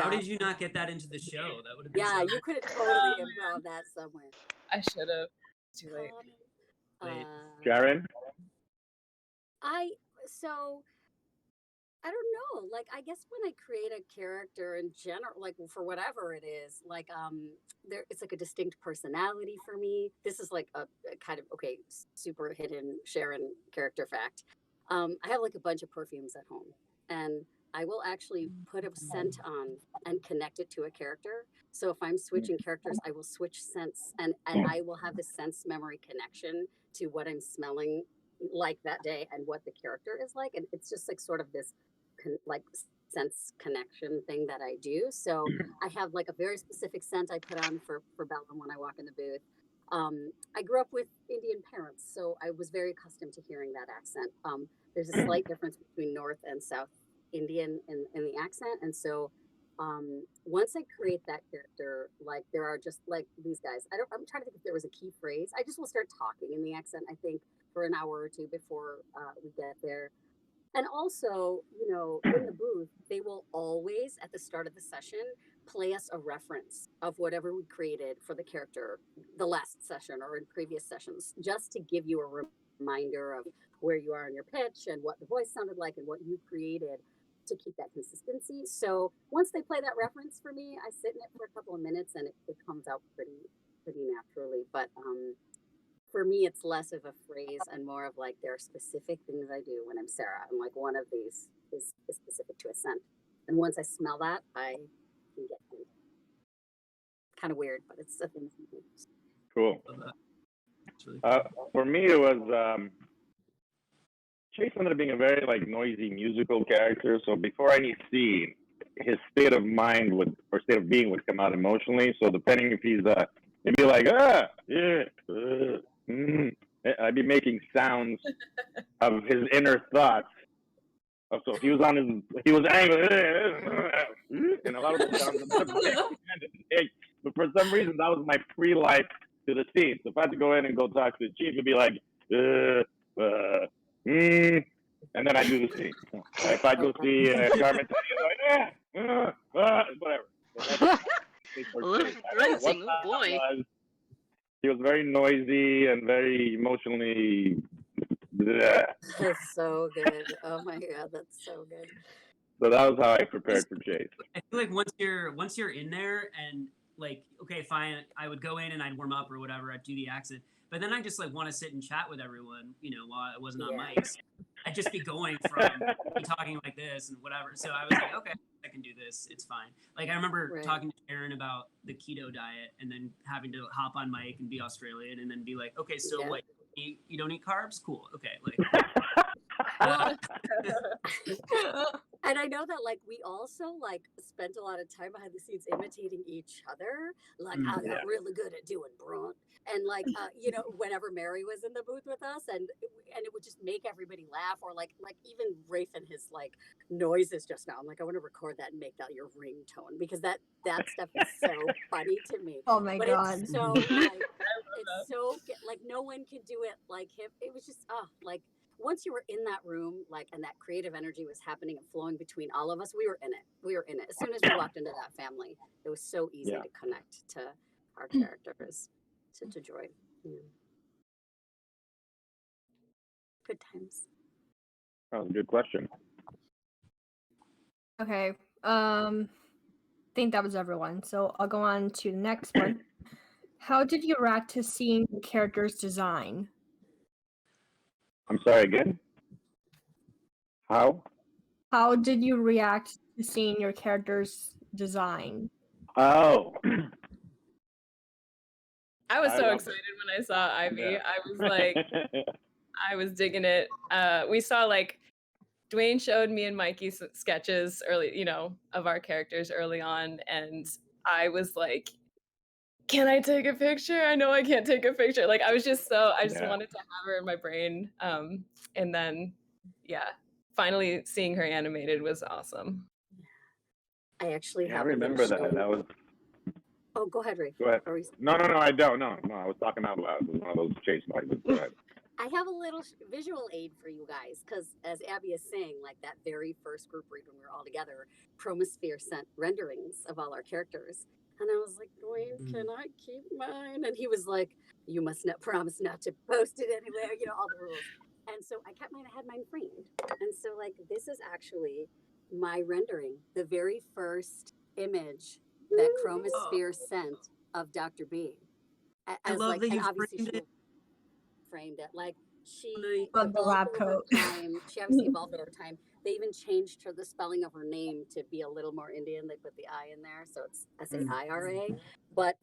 How did you not get that into the show? That would have been you could have totally improv that somewhere. I should have. Too late. Sharon? I don't know. Like, I guess when I create a character in general, like for whatever it is, like it's like a distinct personality for me. This is like a kind of super hidden Sharon character fact. I have like a bunch of perfumes at home, and I will actually put a scent on and connect it to a character. So if I'm switching characters, I will switch scents, and I will have the sense memory connection to what I'm smelling like that day and what the character is like, and it's just like sort of this like sense connection thing that I do. So I have like a very specific scent I put on for Bellum when I walk in the booth. I grew up with Indian parents, so I was very accustomed to hearing that accent. There's a slight difference between North and South Indian in the accent, and so once I create that character, like there are just like these guys. I'm trying to think if there was a key phrase. I just will start talking in the accent, I think, for an hour or two before we get there. And also, in the booth, they will always, at the start of the session, play us a reference of whatever we created for the character the last session or in previous sessions, just to give you a reminder of where you are in your pitch and what the voice sounded like and what you created to keep that consistency. So once they play that reference for me, I sit in it for a couple of minutes and it comes out pretty naturally. But for me, it's less of a phrase and more of like there are specific things I do when I'm Sarah. And like one of these is specific to a scent. And once I smell that, I can get it. Kind of weird, but it's a thing. Cool. For me, it was Chase ended up being a very like noisy musical character. So before any scene, his state of mind or state of being would come out emotionally. So depending if he's it'd be like I'd be making sounds of his inner thoughts. So if he was angry, and a lot of those sounds. But for some reason, that was my pre-life to the scene. So if I had to go in and go talk to the chief, it'd be like, and then I do the scene. If I go see Carmen Sandiego, whatever. Oh boy. He was very noisy and very emotionally. That's so good. Oh my god, that's so good. So that was how I prepared for Chase. I feel like once you're in there and like, okay, fine, I would go in and I'd warm up or whatever, I'd do the accent, but then I just like want to sit and chat with everyone, while I wasn't on mics. I'd just be going from talking like this and whatever. So I was like, okay, I can do this. It's fine. Like I remember talking to Sharon about the keto diet and then having to hop on mic and be Australian and then be like, okay, so what? You don't eat carbs? Cool. Okay. Like. And I know that like we also like spent a lot of time behind the scenes imitating each other. Like I got really good at doing brunt. And like whenever Mary was in the booth with us and it would just make everybody laugh, or like even Rafe and his like noises just now. I'm like, I want to record that and make that your ringtone because that stuff is so funny to me. Oh my god. It's so like it's so like no one can do it like him. It was just like once you were in that room, like, and that creative energy was happening and flowing between all of us, we were in it. As soon as we walked into that family, it was so easy to connect to our characters, to Joy. Yeah. Good times. That was a good question. Okay. I think that was everyone. So I'll go on to the next one. How did you react to seeing the character's design? I'm sorry, again? How? How did you react to seeing your character's design? Oh. I was so excited when I saw Ivy. Yeah. I was like, I was digging it. We saw like, Dwayne showed me and Mikey sketches early, of our characters early on. And I was like, can I take a picture? I know I can't take a picture. Like, I was just wanted to have her in my brain. And then, finally seeing her animated was awesome. I actually I remember that. That was Oh, go ahead, Ray. Go ahead. No, I don't. No, I was talking out loud. It was one of those chase noises. Go ahead. I have a little visual aid for you guys because, as Abby is saying, like that very first group read when we were all together, Chromosphere sent renderings of all our characters. And I was like, Dwayne, can I keep mine? And he was like, you must not promise not to post it anywhere, all the rules. And so I kept mine, I had mine framed. And so, like, this is actually my rendering, the very first image that Chromosphere sent of Dr. B. I love that you obviously framed it. Framed it. Like, she Love the lab evolved over coat. time. She obviously evolved over time. They even changed the spelling of her name to be a little more Indian. They put the I in there, so it's Saira. But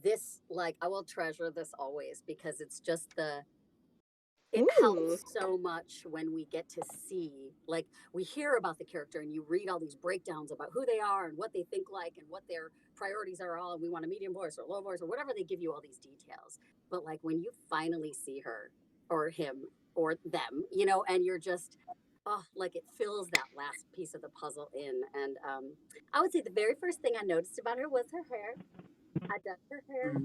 this, like, I will treasure this always because it's just it helps so much when we get to see, like, we hear about the character and you read all these breakdowns about who they are and what they think like and what their priorities are all, and we want a medium voice or low voice or whatever, they give you all these details. But like when you finally see her or him or them, and you're just, like it fills that last piece of the puzzle in. And I would say the very first thing I noticed about her was her hair. I did her hair.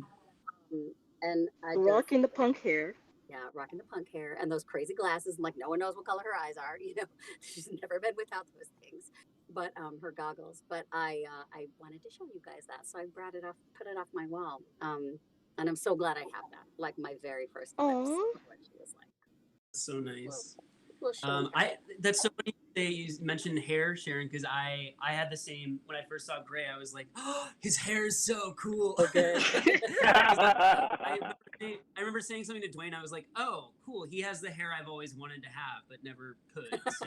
And I rocking the punk hair. Yeah, rocking the punk hair and those crazy glasses. And like no one knows what color her eyes are. She's never been without those things. But her goggles. But I wanted to show you guys that, so I brought it off, put it off my wall. And I'm so glad I have that. Like my very first glimpse of what she was like. So nice. Well, That's so funny that you mentioned hair, Sharon, because I had the same when I first saw Gray. I was like, oh, his hair is so cool. Okay. I remember saying something to Dwayne. I was like, oh, cool. He has the hair I've always wanted to have, but never could. So,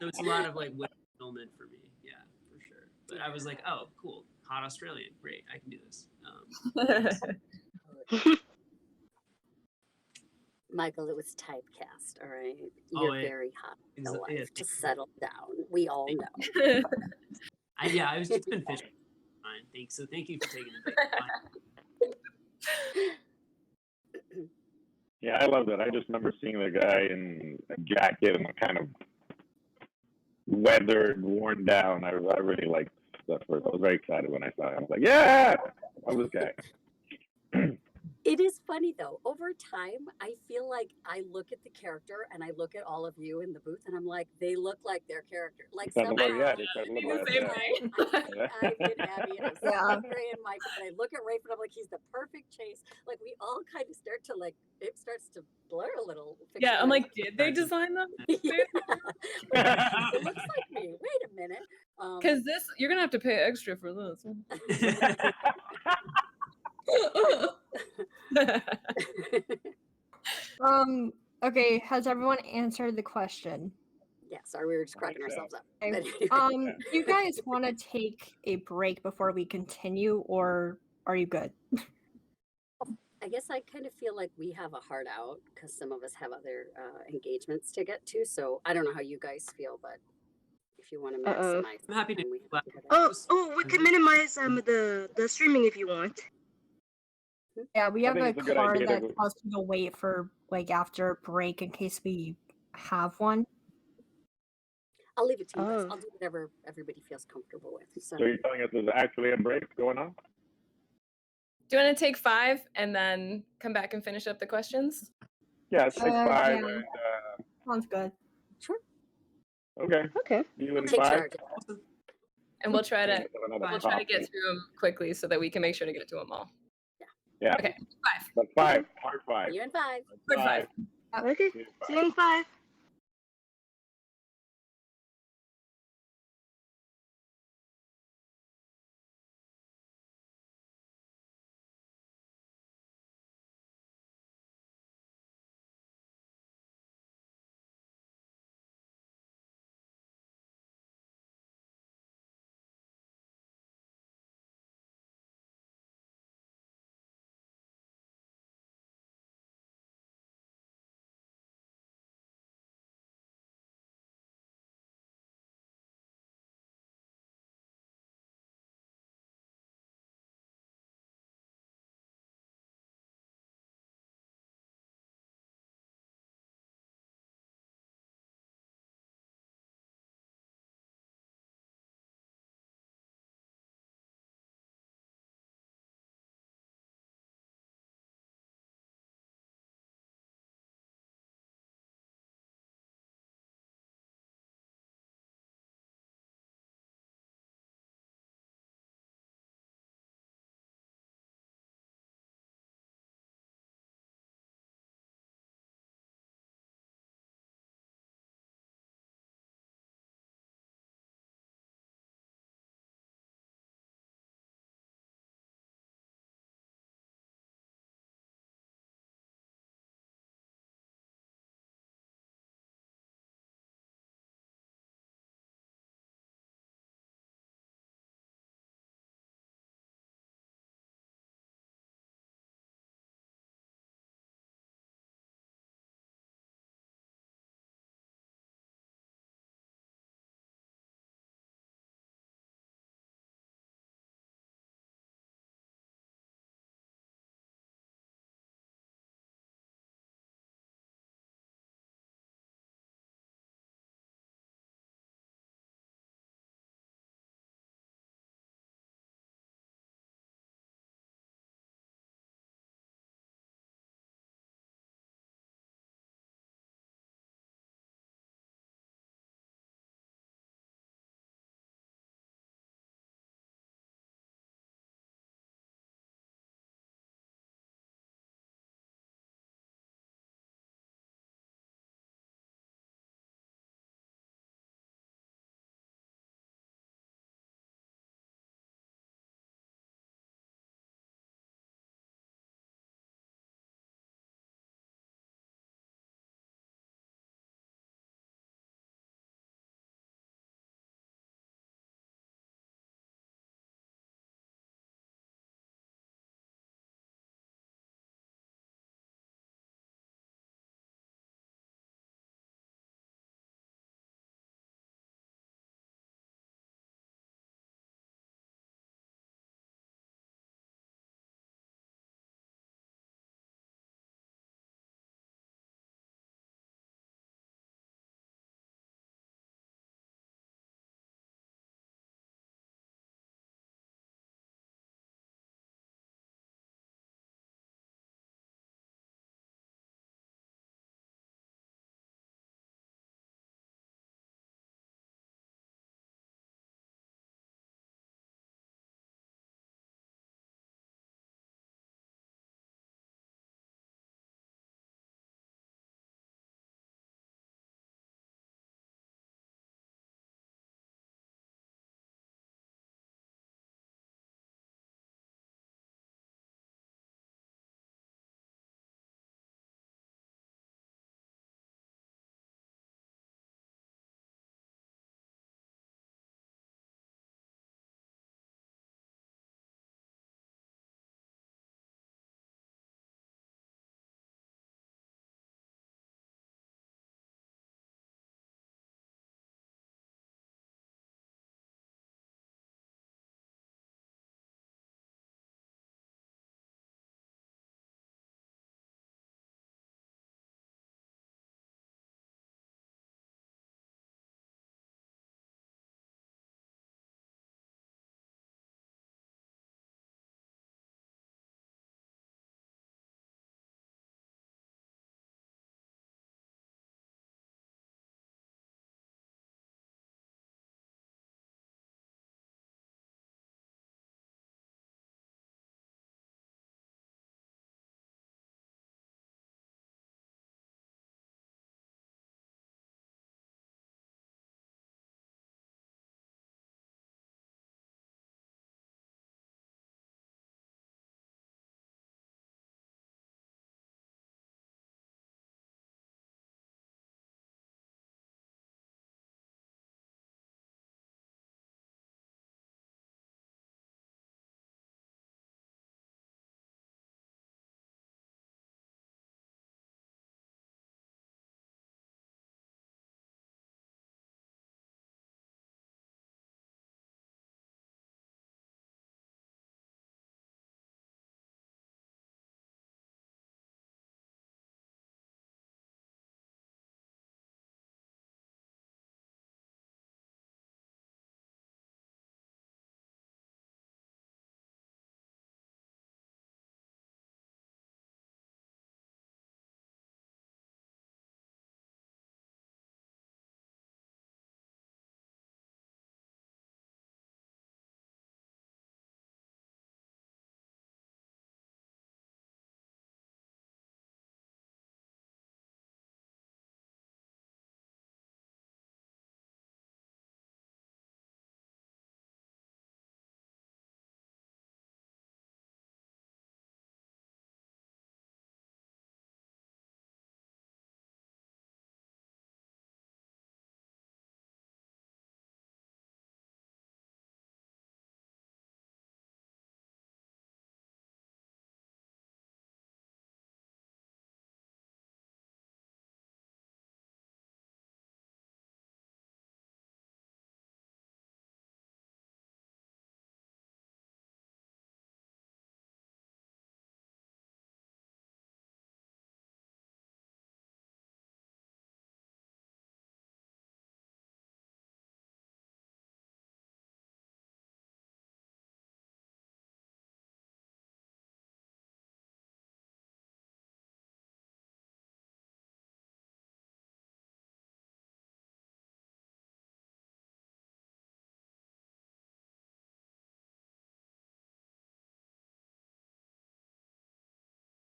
so it's a lot of like fulfillment for me. Yeah, for sure. But I was like, oh, cool. Hot Australian. Great. I can do this. Michael, it was typecast, all right? You're very hot in the life. Just settle down. We all know. I was just been fishing. Fine, thanks. So thank you for taking the break. Yeah, I love that. I just remember seeing the guy in a jacket and kind of weathered, worn down. I really liked that first. I was very excited when I saw him. I was like, yeah, I love this guy. It is funny though. Over time, I feel like I look at the character and I look at all of you in the booth, and I'm like, they look like their character. Like somehow, I've been Abby, and I saw Ray and Michael, and I look at Rafe, and I'm like, he's the perfect Chase. Like we all kind of start to it starts to blur a little. Yeah, I'm like, did they design them? It looks like me. Wait a minute. Because you're gonna have to pay extra for this. Okay, has everyone answered the question? Yeah, sorry, we were just cracking ourselves up. Okay. You guys want to take a break before we continue, or are you good? I guess I kind of feel like we have a hard out because some of us have other engagements to get to. So I don't know how you guys feel, but if you want to maximize, I'm happy to. We can minimize the streaming if you want. Yeah, we have a card that allows you to wait for like after a break in case we have one. I'll leave it to you guys. I'll do whatever everybody feels comfortable with. So you're telling us there's actually a break going on? Do you want to take 5 and then come back and finish up the questions? Yeah, let's take 5. Yeah. And, sounds good. Sure. Okay. You and Take 5. charge. And we'll try to get through them quickly so that we can make sure to get to them all. Yeah. Okay. 5. But 5. Hard 5. You and 5. Hard 5. Okay. See you in 5.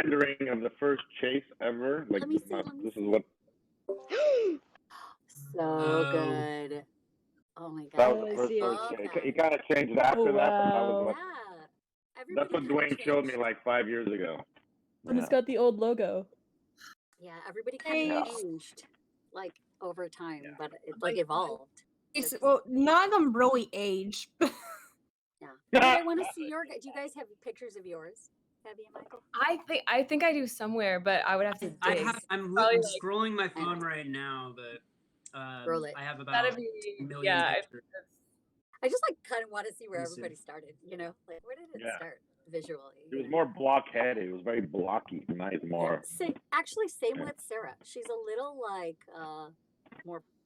rendering of the first chase ever. Like, Let me see, this is what. So good. Oh my That god. was the I first see it. chase. He kind of changed after that, but that was wow. what. Yeah. That's what Everybody Dwayne showed me changed. like 5 years ago. And it's got the old logo. Yeah, everybody kind of changed like over time, but it like evolved. Well, none of them really age. Yeah. I want to see your. Do you guys have pictures of yours, Abby and Michael? I think I do somewhere, but I would have to dig. I'm Probably, like, scrolling my phone right now, but Scroll it. I have about That'd be 2 million yeah. pictures. I just like kind of want to see where Let me see. everybody started. You know, like where did it start visually? It was more blockheaded. It was very blocky. Nice, more. Same with Sarah. She's a little like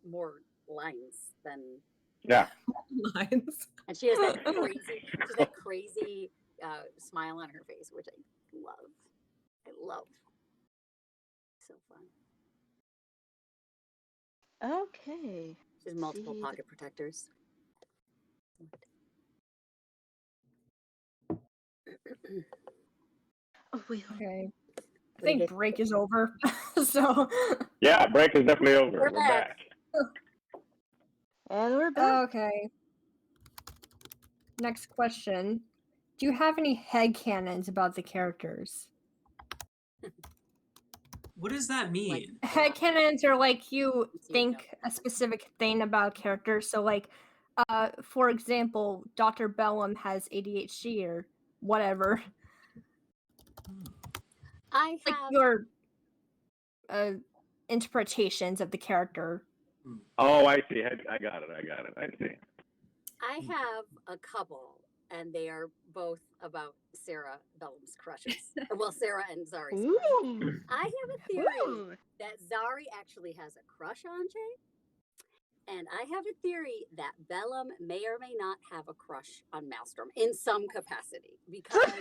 more lines than lines. and she has that crazy smile on her face, which I love. So fun. Okay. She has multiple pocket protectors. Oh wait. Okay. I think break is over. So yeah, break is definitely over. We're back. And we're back. Okay. Next question. Do you have any headcanons about the characters? What does that mean? Headcanons are like you think a specific thing about a character. So like for example, Dr. Bellum has ADHD or whatever. I have like your interpretations of the character. Oh, I see. I got it. I see. I have a couple, and they are both about Sarah Bellum's crushes. Well, Sarah and Zari's crushes. I have a theory that Zari actually has a crush on Jay, and I have a theory that Bellum may or may not have a crush on Maelstrom in some capacity, because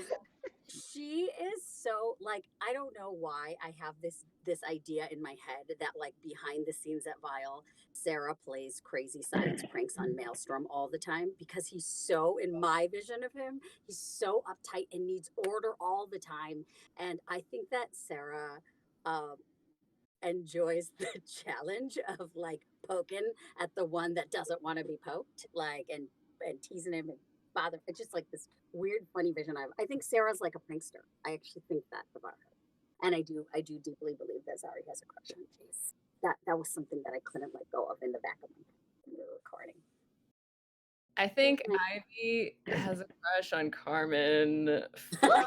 she is so like, I don't know why I have this idea in my head that like behind the scenes at Vile, Sarah plays crazy science pranks on Maelstrom all the time, because he's so, in my vision of him, he's so uptight and needs order all the time. And I think that Sarah enjoys the challenge of like poking at the one that doesn't want to be poked, like and teasing him and bother. It's just like this weird, funny vision. I think Sarah's like a prankster. I actually think that about her, and I do deeply believe that Zari has a crush on Chase. That was something that I couldn't let go of in the back of my head when we were recording. I think Ivy has a crush on Carmen. Well,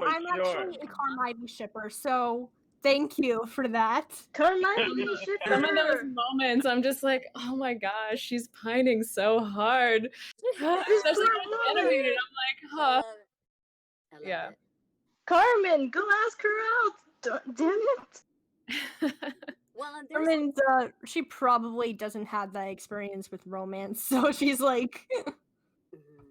I'm actually a Carmen Ivy shipper, so thank you for that. Carmen Ivy shipper. Some of those moments, I'm just like, oh my gosh, she's pining so hard. Especially when it's animated. I'm like, huh. I love yeah. it. Carmen, go ask her out. Damn it. Well, Carmen, she probably doesn't have that experience with romance, so she's like.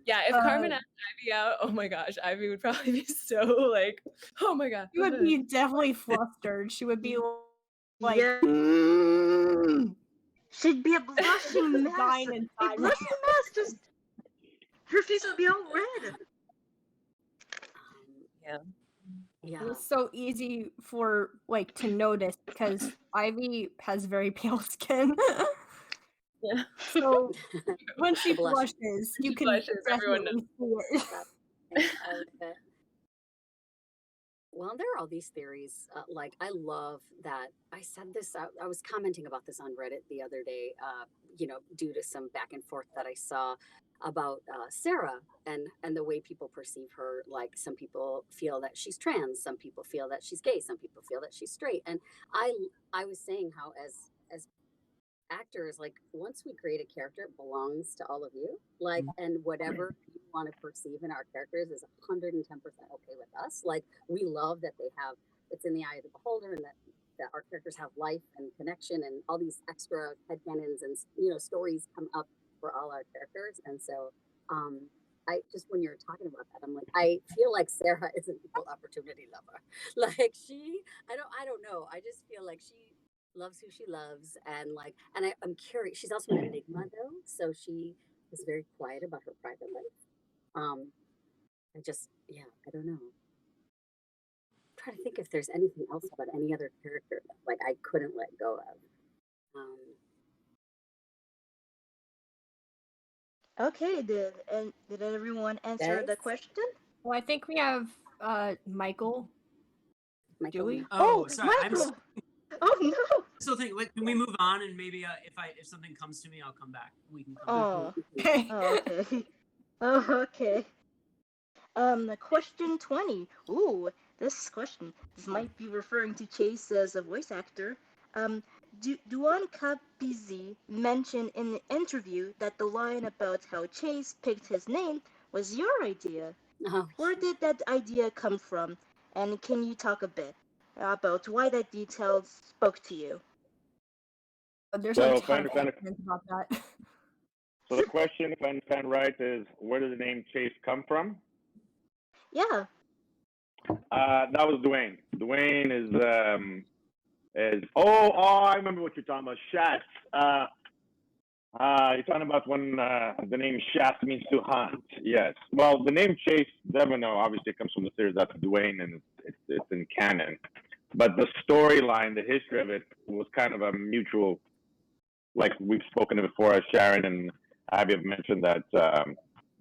Yeah, if Carmen asked Ivy out, oh my gosh, Ivy would probably be so like, oh my god. She would be definitely flustered. She would be like, she'd be a blushing mess. A blushing mess. Just her face would be all red. Yeah. It was so easy for like to notice because Ivy has very pale skin. Yeah. So when she blushes, you can definitely see it. Well, there are all these theories. Like, I love that. I said this. I was commenting about this on Reddit the other day. Due to some back and forth that I saw about Sarah and the way people perceive her. Like, some people feel that she's trans, some people feel that she's gay, some people feel that she's straight. And I was saying how as actors, like, once we create a character, it belongs to all of you. Like, and whatever you want to perceive in our characters is 110% okay with us. Like, we love that they have, it's in the eye of the beholder, and that our characters have life and connection and all these extra headcanons and stories come up for all our characters. And so I just, when you're talking about that, I'm like, I feel like Sarah is an equal opportunity lover. Like, I don't know. I just feel like she loves who she loves, and I'm curious. She's also an enigma, though, so she is very quiet about her private life. I don't know. I'm trying to think if there's anything else about any other character that, like, I couldn't let go of. Okay, did everyone answer the question? Well, I think we have Michael. Do we? Oh, sorry. Michael. Oh no. So think, like, can we move on and maybe if something comes to me, I'll come back. We can come back. Oh, okay. Oh, okay. Question 20. Ooh, this might be referring to Chase as a voice actor. Duan Kapizi mentioned in the interview that the line about how Chase picked his name was your idea. Where did that idea come from? And can you talk a bit about why that detail spoke to you? There's So a if I ton of understand questions about that. So the question, if I understand right, is where does the name Chase come from? Yeah. That was Dwayne. Dwayne is I remember what you're talking about. Shats. You're talking about when the name Shats means to hunt. Yes. Well, the name Chase Devineaux obviously comes from the series that's Dwayne, and it's in canon. But the storyline, the history of it, was kind of a mutual. Like we've spoken before, Sharon and Abby have mentioned that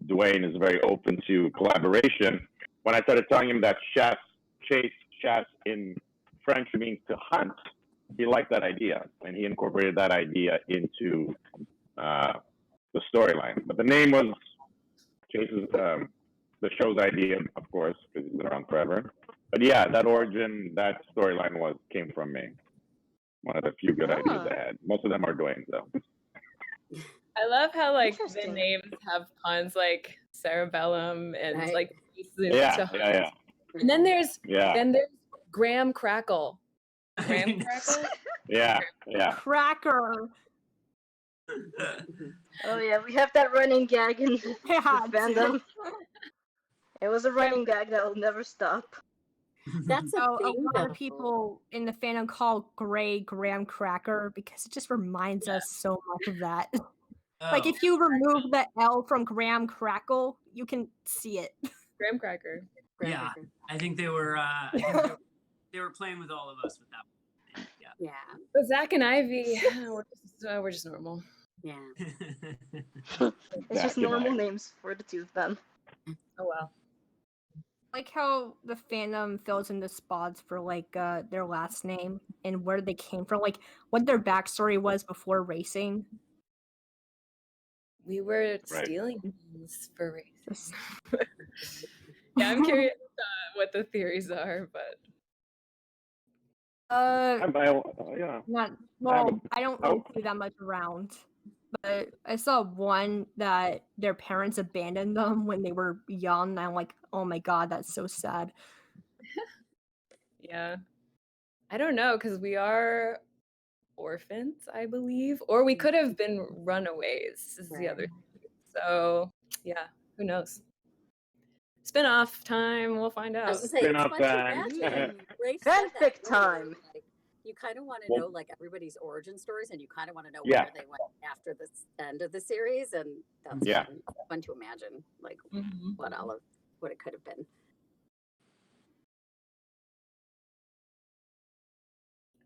Dwayne is very open to collaboration. When I started telling him that Chase in French means to hunt, he liked that idea, and he incorporated that idea into the storyline. But the name was Chase's, the show's idea, of course, because it's been around forever. But yeah, that origin, that storyline came from me. One of the few good ideas I had. Most of them are Dwayne's, though. I love how like the names have puns like cerebellum and like yeah. And then there's Graham Crackle. Graham Crackle? Yeah. Cracker. Oh yeah, we have that running gag in the fandom. It was a running gag that will never stop. That's a lot of people in the fandom call Gray Graham Cracker because it just reminds us so much of that. Like if you remove the L from Graham Crackle, you can see it. Graham Cracker. Yeah, I think they were they were playing with all of us with that one. Yeah. But Zach and Ivy, we're just normal. Yeah. It's just normal names for the two of them. Oh wow. Like how the fandom fills in the spots for like their last name and where they came from, like what their backstory was before racing. We were stealing things for racing. Yeah, I'm curious what the theories are, but I don't really see that much around. But I saw one that their parents abandoned them when they were young, and I'm like, oh my god, that's so sad. Yeah. I don't know, because we are orphans, I believe. Or we could have been runaways, is the other thing. So, yeah, who knows? Spin-off time, we'll find out. Spin-off time. Fanfic time. You kind of want to know like everybody's origin stories, and you kind of want to know where they went after the end of the series, and that's fun to imagine, like what it could have been.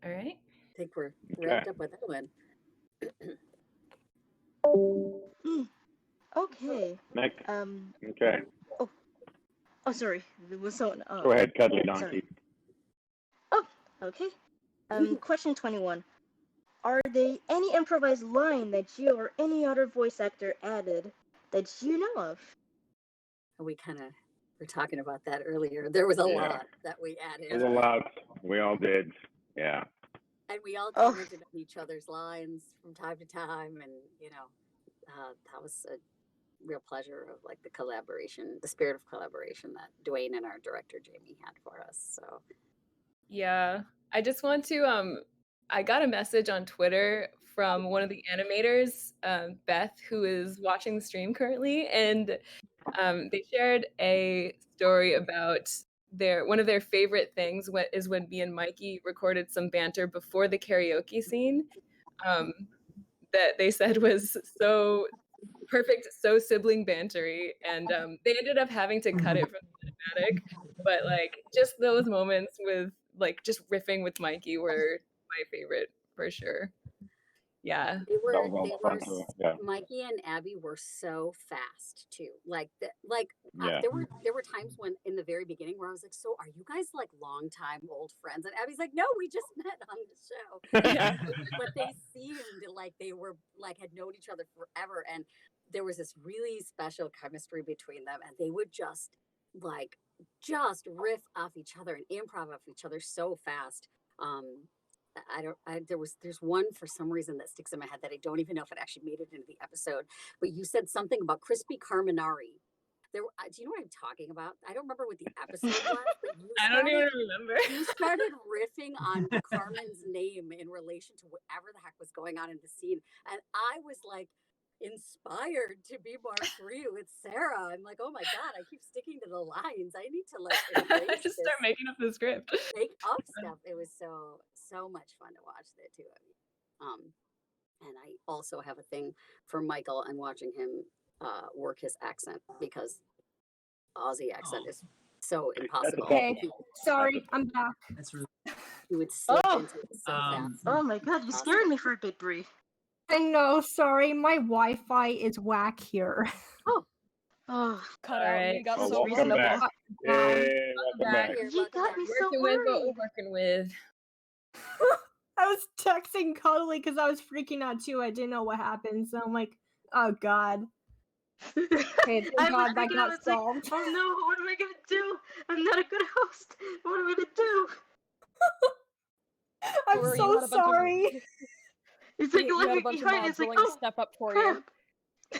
All right. I think we're wrapped up with that one. Okay. Next. Okay. Oh, sorry. There was someone. Go ahead, Cuddly Donkey. Oh, okay. Question 21. Are there any improvised line that you or any other voice actor added that you know of? We kind of were talking about that earlier. There was a lot that we added. There was a lot. We all did. Yeah. And we all commented on each other's lines from time to time, and that was a real pleasure of like the collaboration, the spirit of collaboration that Dwayne and our director Jamie had for us. So yeah, I just want to I got a message on Twitter from one of the animators, Beth, who is watching the stream currently, and they shared a story about one of their favorite things is when me and Mikey recorded some banter before the karaoke scene that they said was so perfect, so sibling bantery, and they ended up having to cut it from the cinematic, but like just those moments with like just riffing with Mikey were my favorite for sure. Yeah. Mikey and Abby were so fast too. Like Yeah. there were times when in the very beginning where I was like, so are you guys like longtime old friends? And Abby's like, no, we just met on the show. But they seemed like they were like had known each other forever, and there was this really special chemistry between them, and they would just riff off each other and improv off each other so fast. There's one for some reason that sticks in my head that I don't even know if it actually made it into the episode, but you said something about crispy carbonari. Do you know what I'm talking about? I don't remember what the episode was, but I don't even remember. You started riffing on Carmen's name in relation to whatever the heck was going on in the scene, and I was like inspired to be more free with Sarah. I'm like, oh my god, I keep sticking to the lines. I need to like just start making up the script. Make up stuff. It was so much fun to watch the two of you. And I also have a thing for Michael and watching him work his accent, because Aussie accent is so impossible. Okay, sorry, I'm back. That's really. You would slip into it so fast. Oh my god, you scared me for a bit, Bree. I know, sorry, my Wi-Fi is whack here. Oh, cut out. You got so welcome back. Hey, welcome back. You got me so Working with what worried. we're working with. I was texting Cuddly because I was freaking out too. I didn't know what happened, so I'm like, oh god. Okay, thank God that got solved. Like, oh no, what am I gonna do? I'm not a good host. What am I gonna do? I'm so sorry. It's like you had a left bunch of behind. mods It's like, willing to oh, step up for crap. you.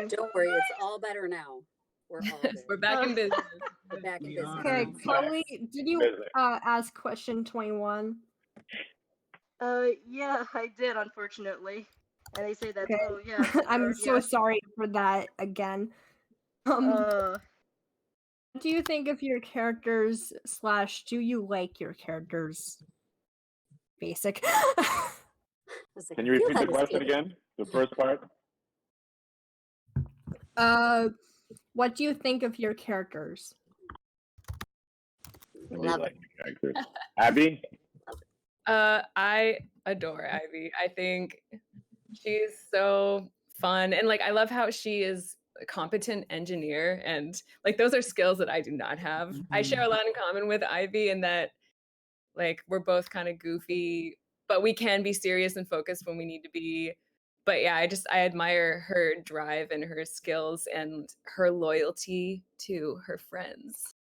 Don't worry, it's all better now. We're all good. We're back in business. We're back in business. Okay, Cuddly, did you ask question 21? Yeah, I did, unfortunately. And they say that, Okay. oh yeah. I'm so sorry for that again. What do you think of your characters / do you like your characters? Basic. Can you repeat the question again? The first part? What do you think of your characters? Like characters. Abby? I adore Ivy. I think she's so fun, and like I love how she is a competent engineer, and like those are skills that I do not have. I share a lot in common with Ivy in that like we're both kind of goofy, but we can be serious and focused when we need to be. But yeah, I admire her drive and her skills and her loyalty to her friends.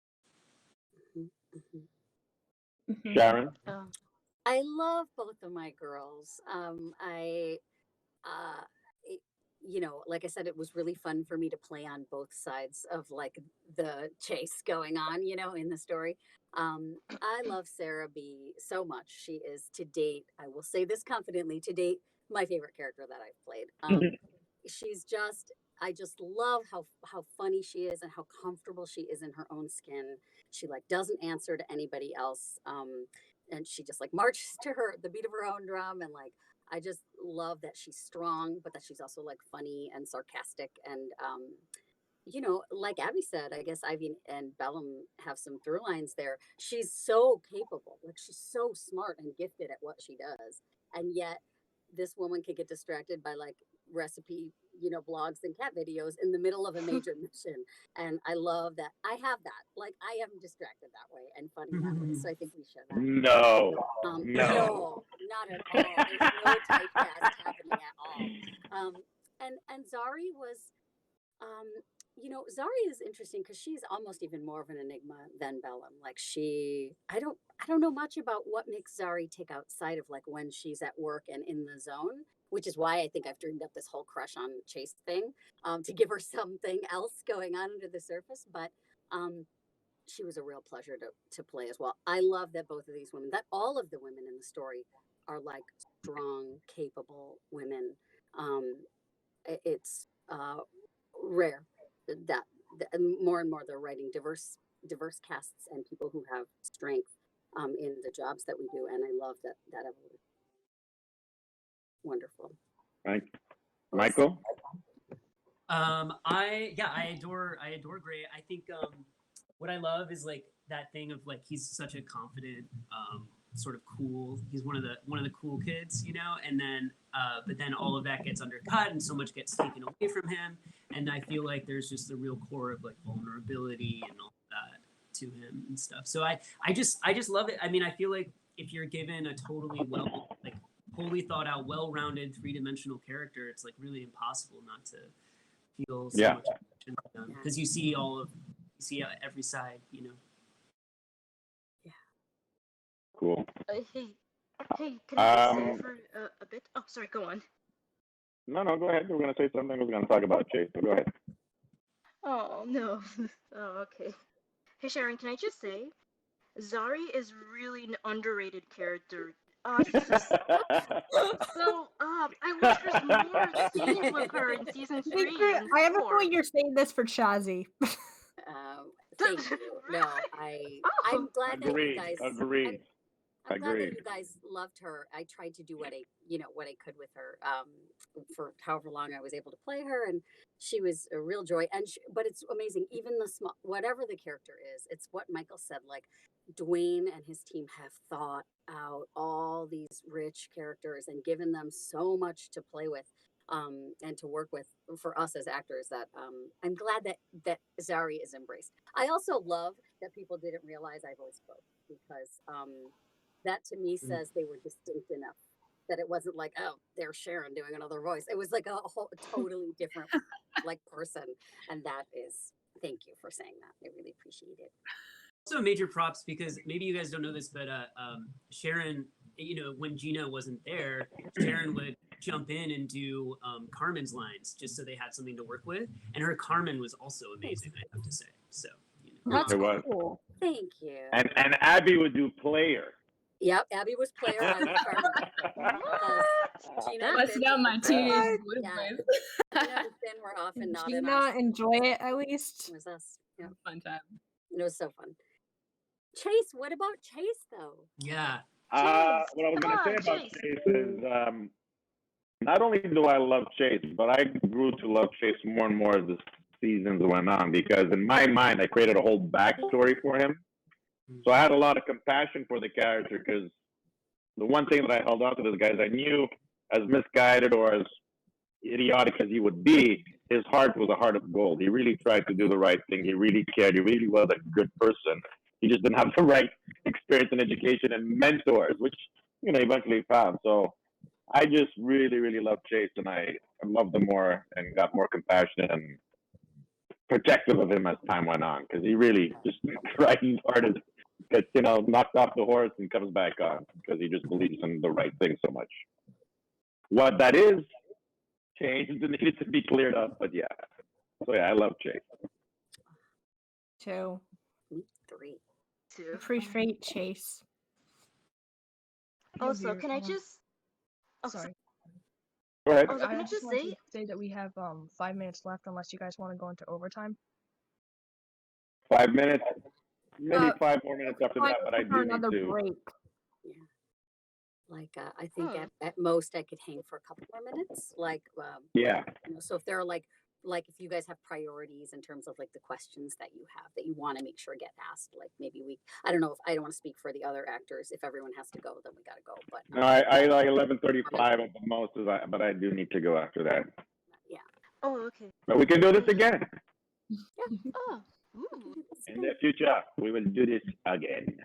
Sharon? I love both of my girls. You know, like I said, it was really fun for me to play on both sides of like the chase going on, you know, in the story. I love Sarah B so much. She is to date, I will say this confidently, to date, my favorite character that I've played. She's just, I just love how funny she is and how comfortable she is in her own skin. She like doesn't answer to anybody else. And she just like marches to the beat of her own drum, and like I just love that she's strong, but that she's also like funny and sarcastic. And you know, like Abby said, I guess Ivy and Bellum have some through lines there. She's so capable, like she's so smart and gifted at what she does, and yet this woman can get distracted by like recipe, you know, blogs and cat videos in the middle of a major mission. And I love that I have that. Like I am distracted that way and funny that way. So I think we share that. No, no, not at all. There's no typecast happening at all. And Zari was, you know, Zari is interesting because she's almost even more of an enigma than Bellum. Like I don't know much about what makes Zari tick outside of like when she's at work and in the zone, which is why I think I've dreamed up this whole crush on Chase thing, to give her something else going on under the surface. But she was a real pleasure to play as well. I love that both of these women, that all of the women in the story are like strong, capable women. It's rare that more and more they're writing diverse casts and people who have strength in the jobs that we do, and I love that evolution. Wonderful. Right. Michael? I adore Gray. I think what I love is like that thing of like he's such a confident, sort of cool. He's one of the cool kids, you know. And then, but then all of that gets undercut, and so much gets taken away from him. And I feel like there's just the real core of like vulnerability and all that to him and stuff. So I just love it. I mean, I feel like if you're given a totally wholly thought out, well-rounded, three-dimensional character, it's like really impossible not to feel so much emotion because you see every side, you know. Yeah. Cool. Hey, can I just say for a bit? Oh, sorry, go on. No, go ahead. We're gonna say something. We're gonna talk about Chase. So go ahead. Oh no. Oh, okay. Hey Sharon, can I just say, Zari is really an underrated character. She's just so up. I wish there's more scenes with her in season 3 and 4. I have a feeling you're saying this for Chazzy. Thank you. No, I'm glad that you guys. Agreed. I'm glad that you guys loved her. I tried to do what I could with her for however long I was able to play her, and she was a real joy. But it's amazing, even the small, whatever the character is, it's what Michael said. Like Dwayne and his team have thought out all these rich characters and given them so much to play with and to work with for us as actors. That I'm glad that Zari is embraced. I also love that people didn't realize I voiced both because. That to me says they were distinct enough that it wasn't like, oh, there's Sharon doing another voice. It was like a whole totally different like person. And that is, thank you for saying that. I really appreciate it. Also major props because maybe you guys don't know this, but Sharon, you know, when Gina wasn't there, Sharon would jump in and do Carmen's lines just so they had something to work with. And her Carmen was also amazing, I have to say. So, you know. That's cool. Thank you. And Abby would do player. Yep, Abby was player. I was Gina busting out my teeth. Gina and Finn were often not in our... enjoy it at least? It was us. Yeah. Fun time. It was so fun. Chase, what about Chase though? Yeah. What I was going to say about Chase is not only do I love Chase, but I grew to love Chase more and more as the seasons went on because in my mind, I created a whole backstory for him. So I had a lot of compassion for the character because the one thing that I held on to this guy is I knew as misguided or as idiotic as he would be, his heart was a heart of gold. He really tried to do the right thing. He really cared. He really was a good person. He just didn't have the right experience and education and mentors, which, you know, eventually found. So I just really, really loved Chase, and I loved him more and got more compassionate and protective of him as time went on because he really just tried his hardest. Gets, you know, knocked off the horse and comes back on because he just believes in the right thing so much. What that is changed and needed to be cleared up, but yeah. So yeah, I love Chase. 2. 3. 2. Appreciate Chase. Also, can I just? Oh, sorry. Go ahead. Also, can I just say that we have 5 minutes left, unless you guys want to go into overtime. 5 minutes. Maybe 5 more minutes after that, but I do need to. Break. Yeah. Like I think at most I could hang for a couple more minutes. Like yeah. You know, so if there are like if you guys have priorities in terms of like the questions that you have that you want to make sure get asked, like maybe I don't know if I don't want to speak for the other actors. If everyone has to go, then we gotta go. But no, I like 11:35 at the most, but I do need to go after that. Yeah. Oh, okay. But we can do this again. Yeah. Oh. In the future, we will do this again.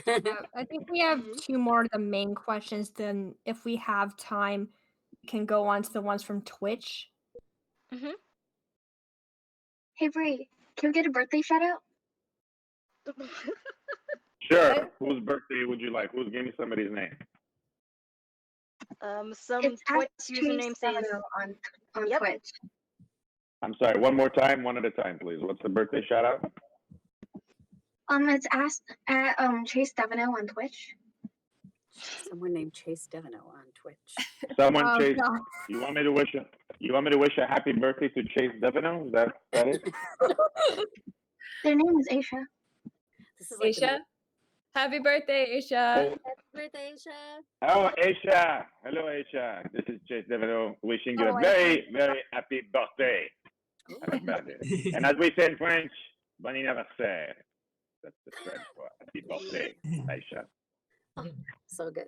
I think we have 2 more of the main questions. Then, if we have time, we can go on to the ones from Twitch. Hey, Bree, can we get a birthday shout out? Sure. Whose birthday would you like? Give me somebody's name. Some Twitch username says on Twitch. I'm sorry, one more time, one at a time, please. What's the birthday shout out? It's asked at Chase Devineaux on Twitch. Someone named Chase Devineaux on Twitch. Someone Chase. God. You want me to wish a happy birthday to Chase Devineaux? Is that it? Their name is Aisha. This is like Aisha? Happy birthday, Aisha. Happy birthday, Aisha. Oh, Aisha. Hello, Aisha. This is Chase Devineaux wishing you a very, very happy birthday. And as we say in French, bon anniversaire. That's the French for happy birthday, Aisha. Oh, so good.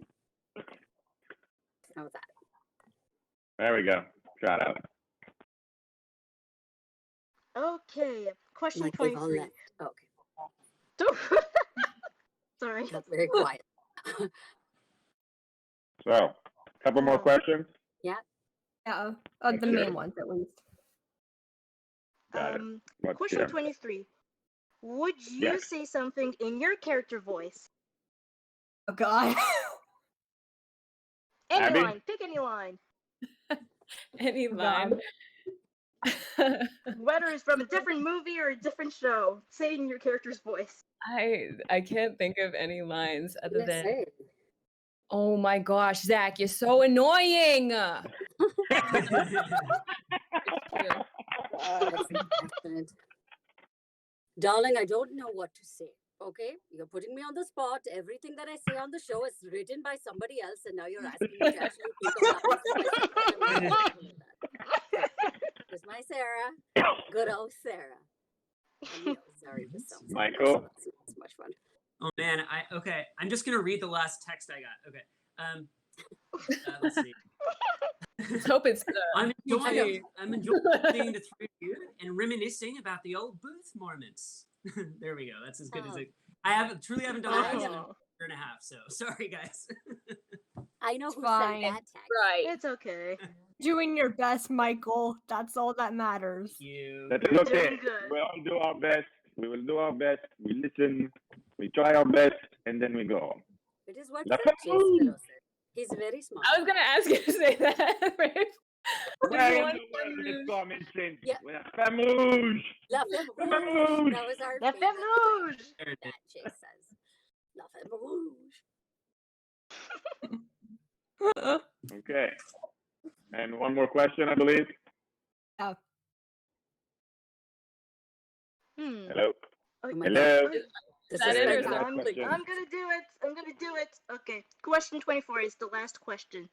How was that? There we go. Shout out. Okay, question Like they've all 23. left. Oh, okay. Sorry. That's very quiet. So, a couple more questions. Yeah. Yeah, the main ones at least. Got it. What's Question here? 23. Would you Yes. say something in your character voice? Oh God. Any Abby? line. Pick any line. Any line. Whether it's from a different movie or a different show, say it in your character's voice. I can't think of any lines other Let's than, say. oh my gosh, Zach, you're so annoying. Excellent. Darling, I don't know what to say. Okay, you're putting me on the spot. Everything that I say on the show is written by somebody else, and now you're asking me to actually think of that. Here's my Sarah, good old Sarah. And, you know, Zari just sounds like Michael? that, so it's much fun. Oh man, okay. I'm just gonna read the last text I got. Okay. Let's see. Let's hope it's I'm enjoying listening to three of you and reminiscing about the old booth moments. There we go. That's as good as it. I truly haven't done that in a year and a half. So sorry, guys. I know It's who fine. sent that text. right. It's okay. Doing your best, Michael. That's all that matters. Thank you. That is okay. Doing good. We all do our best. We will do our best. We listen. We try our best, and then we go home. It is what La Chase famille. Fellow said. He's very smart. I was gonna ask you to say that, right? Where in One the world family. is Carmen Sandiego? Yeah. La famille. La Femme La Rouge. famille. That was our La favorite Femme Rouge. thing that Chase says. La Femme Rouge. Okay. And one more question, I believe. Hello. Oh my Hello. God. This That is it or like is that not question? I'm gonna do it. I'm gonna do it. Okay. Question 24 is the last question.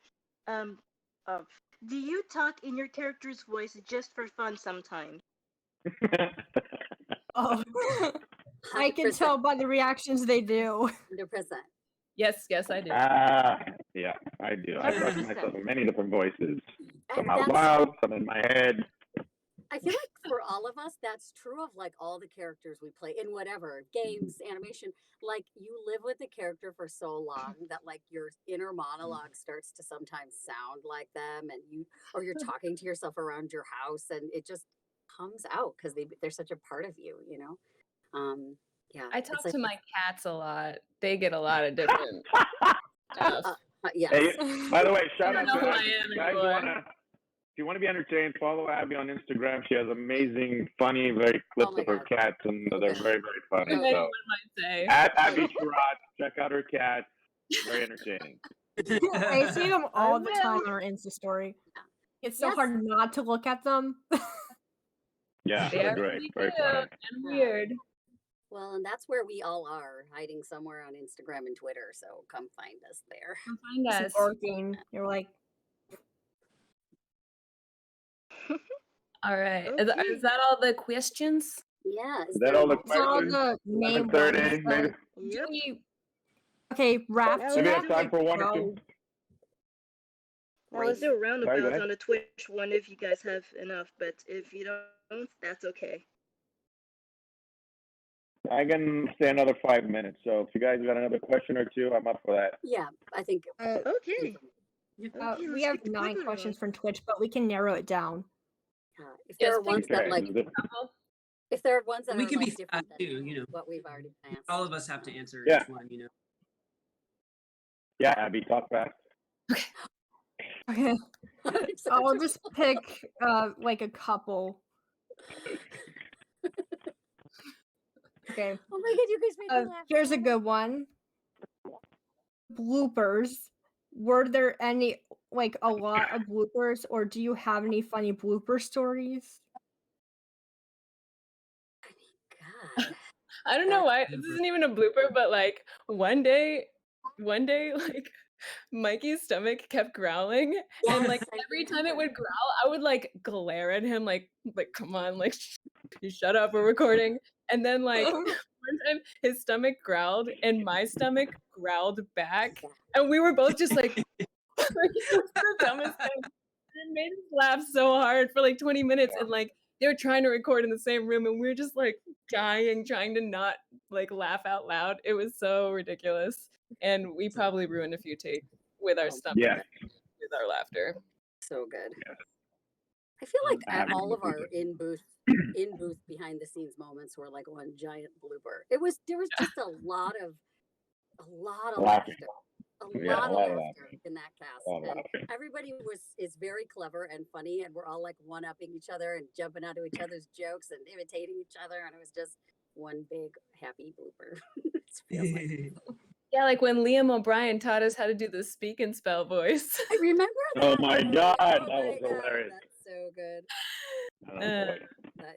Do you talk in your character's voice just for fun sometimes? Oh, I can 100%. tell by the reactions they do. 100%. Yes, I do. Yeah, I do. I talk to 100%. myself in many different voices. Some And out that's, loud, some in my head. I feel like for all of us, that's true of like all the characters we play in whatever games, animation. Like you live with the character for so long that like your inner monologue starts to sometimes sound like them, and you're talking to yourself around your house, and it just comes out because they're such a part of you, you know. Yeah, I it's talk like to my cats a lot. They get a lot of different stuff. yes. Hey, by the way, shout I out don't know to who I Abby. am Guys, anymore. if you want to be entertained, follow Abby on Instagram. She has amazing, funny, very clips my of her God. cats, and they're Okay. very, very funny. Anyone So, might say. at Abby Trott, check out her cat. Very entertaining. I see them all the time will. on our Insta story. It's so Yes. hard not to look at them. Yeah, They they're are great. really Very cute funny. and weird. Well, and that's where we all are, hiding somewhere on Instagram and Twitter. So come find us there. Come find Just us. working. You're like, All right. Okay. Is that all the questions? Yeah. Is that all the it's all questions? the main 11:30, ones. maybe. Yep. Okay, Raph, Now do you Maybe have have time like for one or pro? two. Now let's do a Sorry, go roundabout ahead. on the Twitch one if you guys have enough, but if you don't, that's okay. I can stay another 5 minutes. So if you guys got another question or two, I'm up for that. Yeah, I think. Okay. We let's have get the 9 popular questions ones. from Twitch, but we can narrow it down. If there Yes, are ones that Okay. like, if there are ones that We are can be like different fast than too, you know. what we've already planned. All of us have to answer Yeah. each one, you know. Yeah, Abby, talk fast. Okay. I'll just pick like a couple. Okay. Oh my God, you guys made me laugh. Here's a good one. Bloopers. Were there any like a lot of bloopers, or do you have any funny blooper stories? God. I don't know why this isn't even a blooper, but like one day, like Mikey's stomach kept growling, and like every time it would growl, I would like glare at him, like come on, like you shut up, we're recording. And then like one time his stomach growled, and my stomach growled back, and we were both just like, the dumbest thing. It made us laugh so hard for like 20 minutes, and like they were trying to record in the same room, and we were just like dying, trying to not like laugh out loud. It was so ridiculous, and we probably ruined a few takes with our stomach, with our laughter. So good. I feel like all of our in booth behind the scenes moments were like one giant blooper. There was just a lot of laughter. A lot of laughter in that cast, and everybody is very clever and funny, and we're all like one-upping each other and jumping onto each other's jokes and imitating each other, and it was just one big happy blooper. It feels like. Yeah, like when Liam O'Brien taught us how to do the speak and spell voice. I remember that. Oh my god, that was hilarious. That's so good. That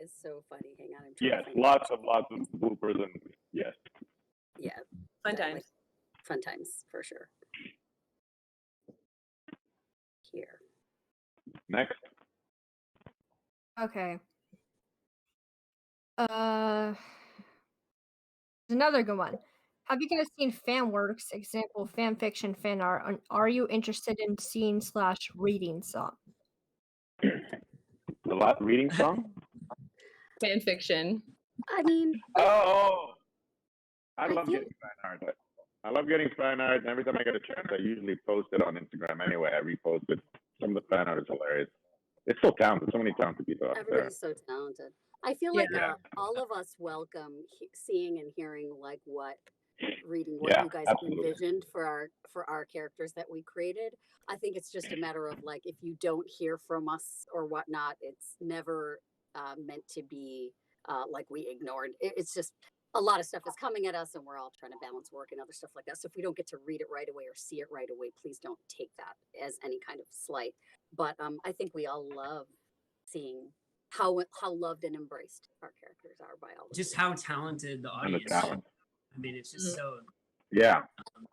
is so funny. Hang on, yes, lots of bloopers and yes. Yeah. Fun times. Like, fun times for sure. Here. Next. Okay. Another good one. Have you guys seen fan works, example, fan fiction, fan art? And are you interested in seeing / reading some? The reading song? Fan fiction. I mean. I love getting fan art. I love getting fan art, and every time I get a chance, I usually post it on Instagram anyway. I repost it. Some of the fan art is hilarious. It's so talented. So many talented people out there. Everybody's so talented. I feel like all of us welcome seeing and hearing like reading what you guys envisioned for our characters that we created. I think it's just a matter of like, if you don't hear from us or whatnot, it's never meant to be like we ignored. It's just a lot of stuff is coming at us, and we're all trying to balance work and other stuff like that. So if we don't get to read it right away or see it right away, please don't take that as any kind of slight. But I think we all love seeing how loved and embraced our characters are by all. Just how talented the audience is. I mean, it's just so. Yeah.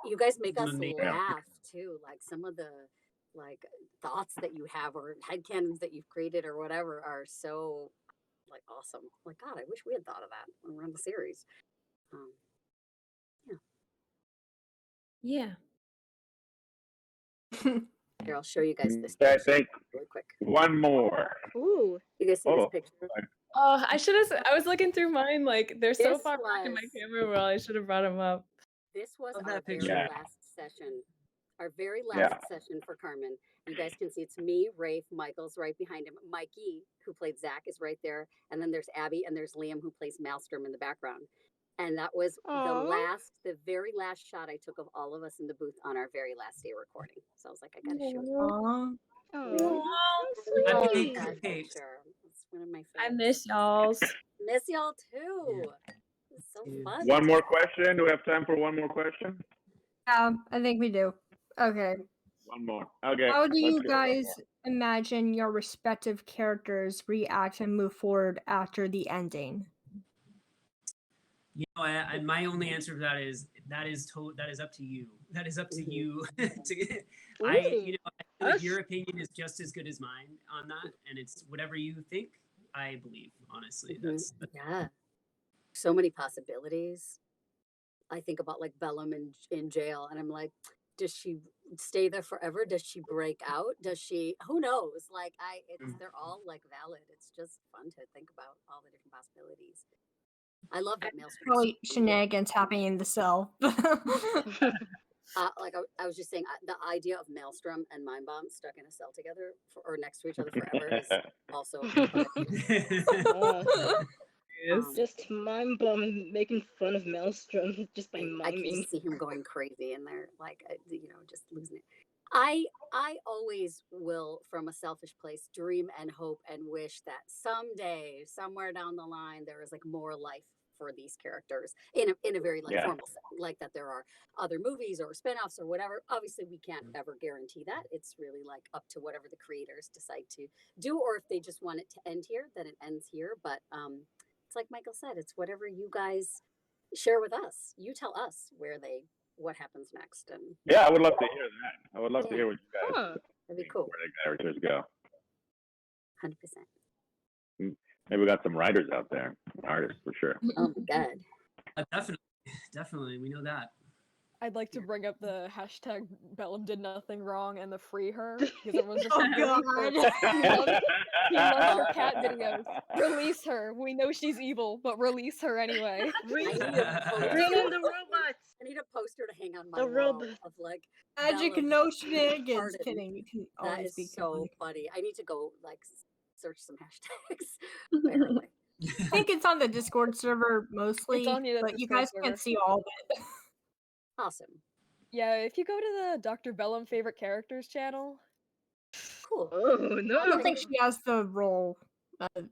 You guys make us laugh too. Like some of the like thoughts that you have or headcanons that you've created or whatever are so like awesome. Like, God, I wish we had thought of that when we're on the series. Yeah. Here, I'll show you guys this. I think really quick. One more. Ooh, you guys see this picture? Oh, I was looking through mine. Like they're so far back in my camera roll. I should have brought them up. This was our very last session. Our very last session for Carmen. You guys can see it's me, Rafe, Michael's right behind him. Mikey, who played Zach, is right there. And then there's Abby and there's Liam, who plays Maelstrom in the background. And that was the very last shot I took of all of us in the booth on our very last day recording. So I was like, I gotta show you. It's one of my favorites. I miss y'all. Miss y'all too. It's so fun. One more question. Do we have time for one more question? I think we do. Okay. One more. Okay. How do you guys imagine your respective characters react and move forward after the ending? You know, my only answer to that is up to you. That is up to you. I feel like your opinion is just as good as mine on that, and it's whatever you think. I believe, honestly, that's so many possibilities. I think about like Bellum in jail, and I'm like, does she stay there forever? Does she break out? Does she? Who knows? Like they're all like valid. It's just fun to think about all the different possibilities. I love that Maelstrom. Probably shenanigans happening in the cell. Like I was just saying, the idea of Maelstrom and Mind Bomb stuck in a cell together or next to each other forever is also. Just Mind Bomb making fun of Maelstrom just by miming. I can see him going crazy in there, like just losing it. I always will, from a selfish place, dream and hope and wish that someday, somewhere down the line, there is like more life for these characters in a very like formal setting, like that there are other movies or spinoffs or whatever. Obviously, we can't ever guarantee that. It's really like up to whatever the creators decide to do, or if they just want it to end here, then it ends here. But it's like Michael said, it's whatever you guys share with us. You tell us where they what happens next. And yeah, I would love to hear that. I would love to hear what you guys that'd be cool. where the characters go. 100%. Maybe we got some writers out there, artists for sure. Oh my god. Definitely, we know that. I'd like to bring up the hashtag Bellum did nothing wrong and the free her because everyone's just Oh like, god. he loves her cat videos. Release her. We know she's evil, but release her anyway. Bring I in need a poster. the robots. I need a poster to hang on my The wall robots. of like Magic Bellum no shenanigans. Arden. Kidding. You can That always is be so kidding. funny. I need to go like search some hashtags. Apparently. I think it's on the Discord server mostly, It's on the but you Discord guys server. can't see all of it. Awesome. Yeah, if you go to the Dr. Bellum favorite characters channel, Cool. Oh no. I don't think she has the role. Awesome.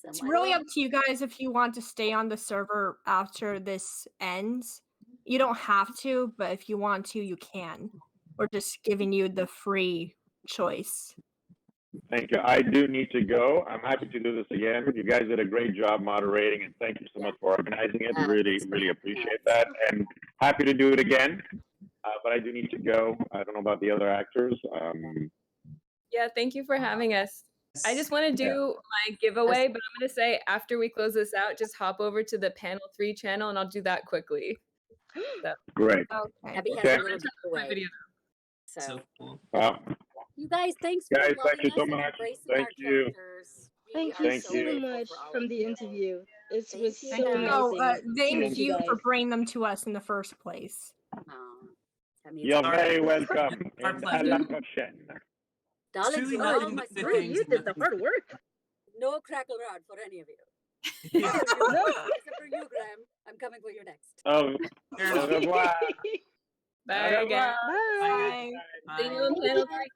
It's I really love up to you guys if you want to stay on the server after this ends. You don't have to, but if you want to, you can. We're just giving you the free choice. Thank you. I do need to go. I'm happy to do this again. You guys did a great job moderating, and thank you so much for organizing it. Really appreciate that, and happy to do it again. But I do need to go. I don't know about the other actors. Yeah, thank you for having us. I just want to do my giveaway, but I'm going to say after we close this out, just hop over to the panel 3 channel and I'll do that quickly. So. Great. Okay. Abby has a little giveaway. Video. So cool. You guys, thanks for Guys, loving thank you so us and much. embracing Thank our you. characters. We Thank are you Thank so you. much for all from of the you. interview. It Thank was you, so guys. No, amazing. thank Thank you you for guys. bringing them to us in the first place. That means You're a lot. very welcome. Our And pleasure. à la prochaine. Darling, Truly you nothing all my but good Bree, friends. things you and did the nothing hard work. No crackle rod for any of you. Yeah. Except for you, No. except for you, Graham. I'm coming for you next. Au Fair au enough. revoir. Bye again. Bye. See you on panel 3.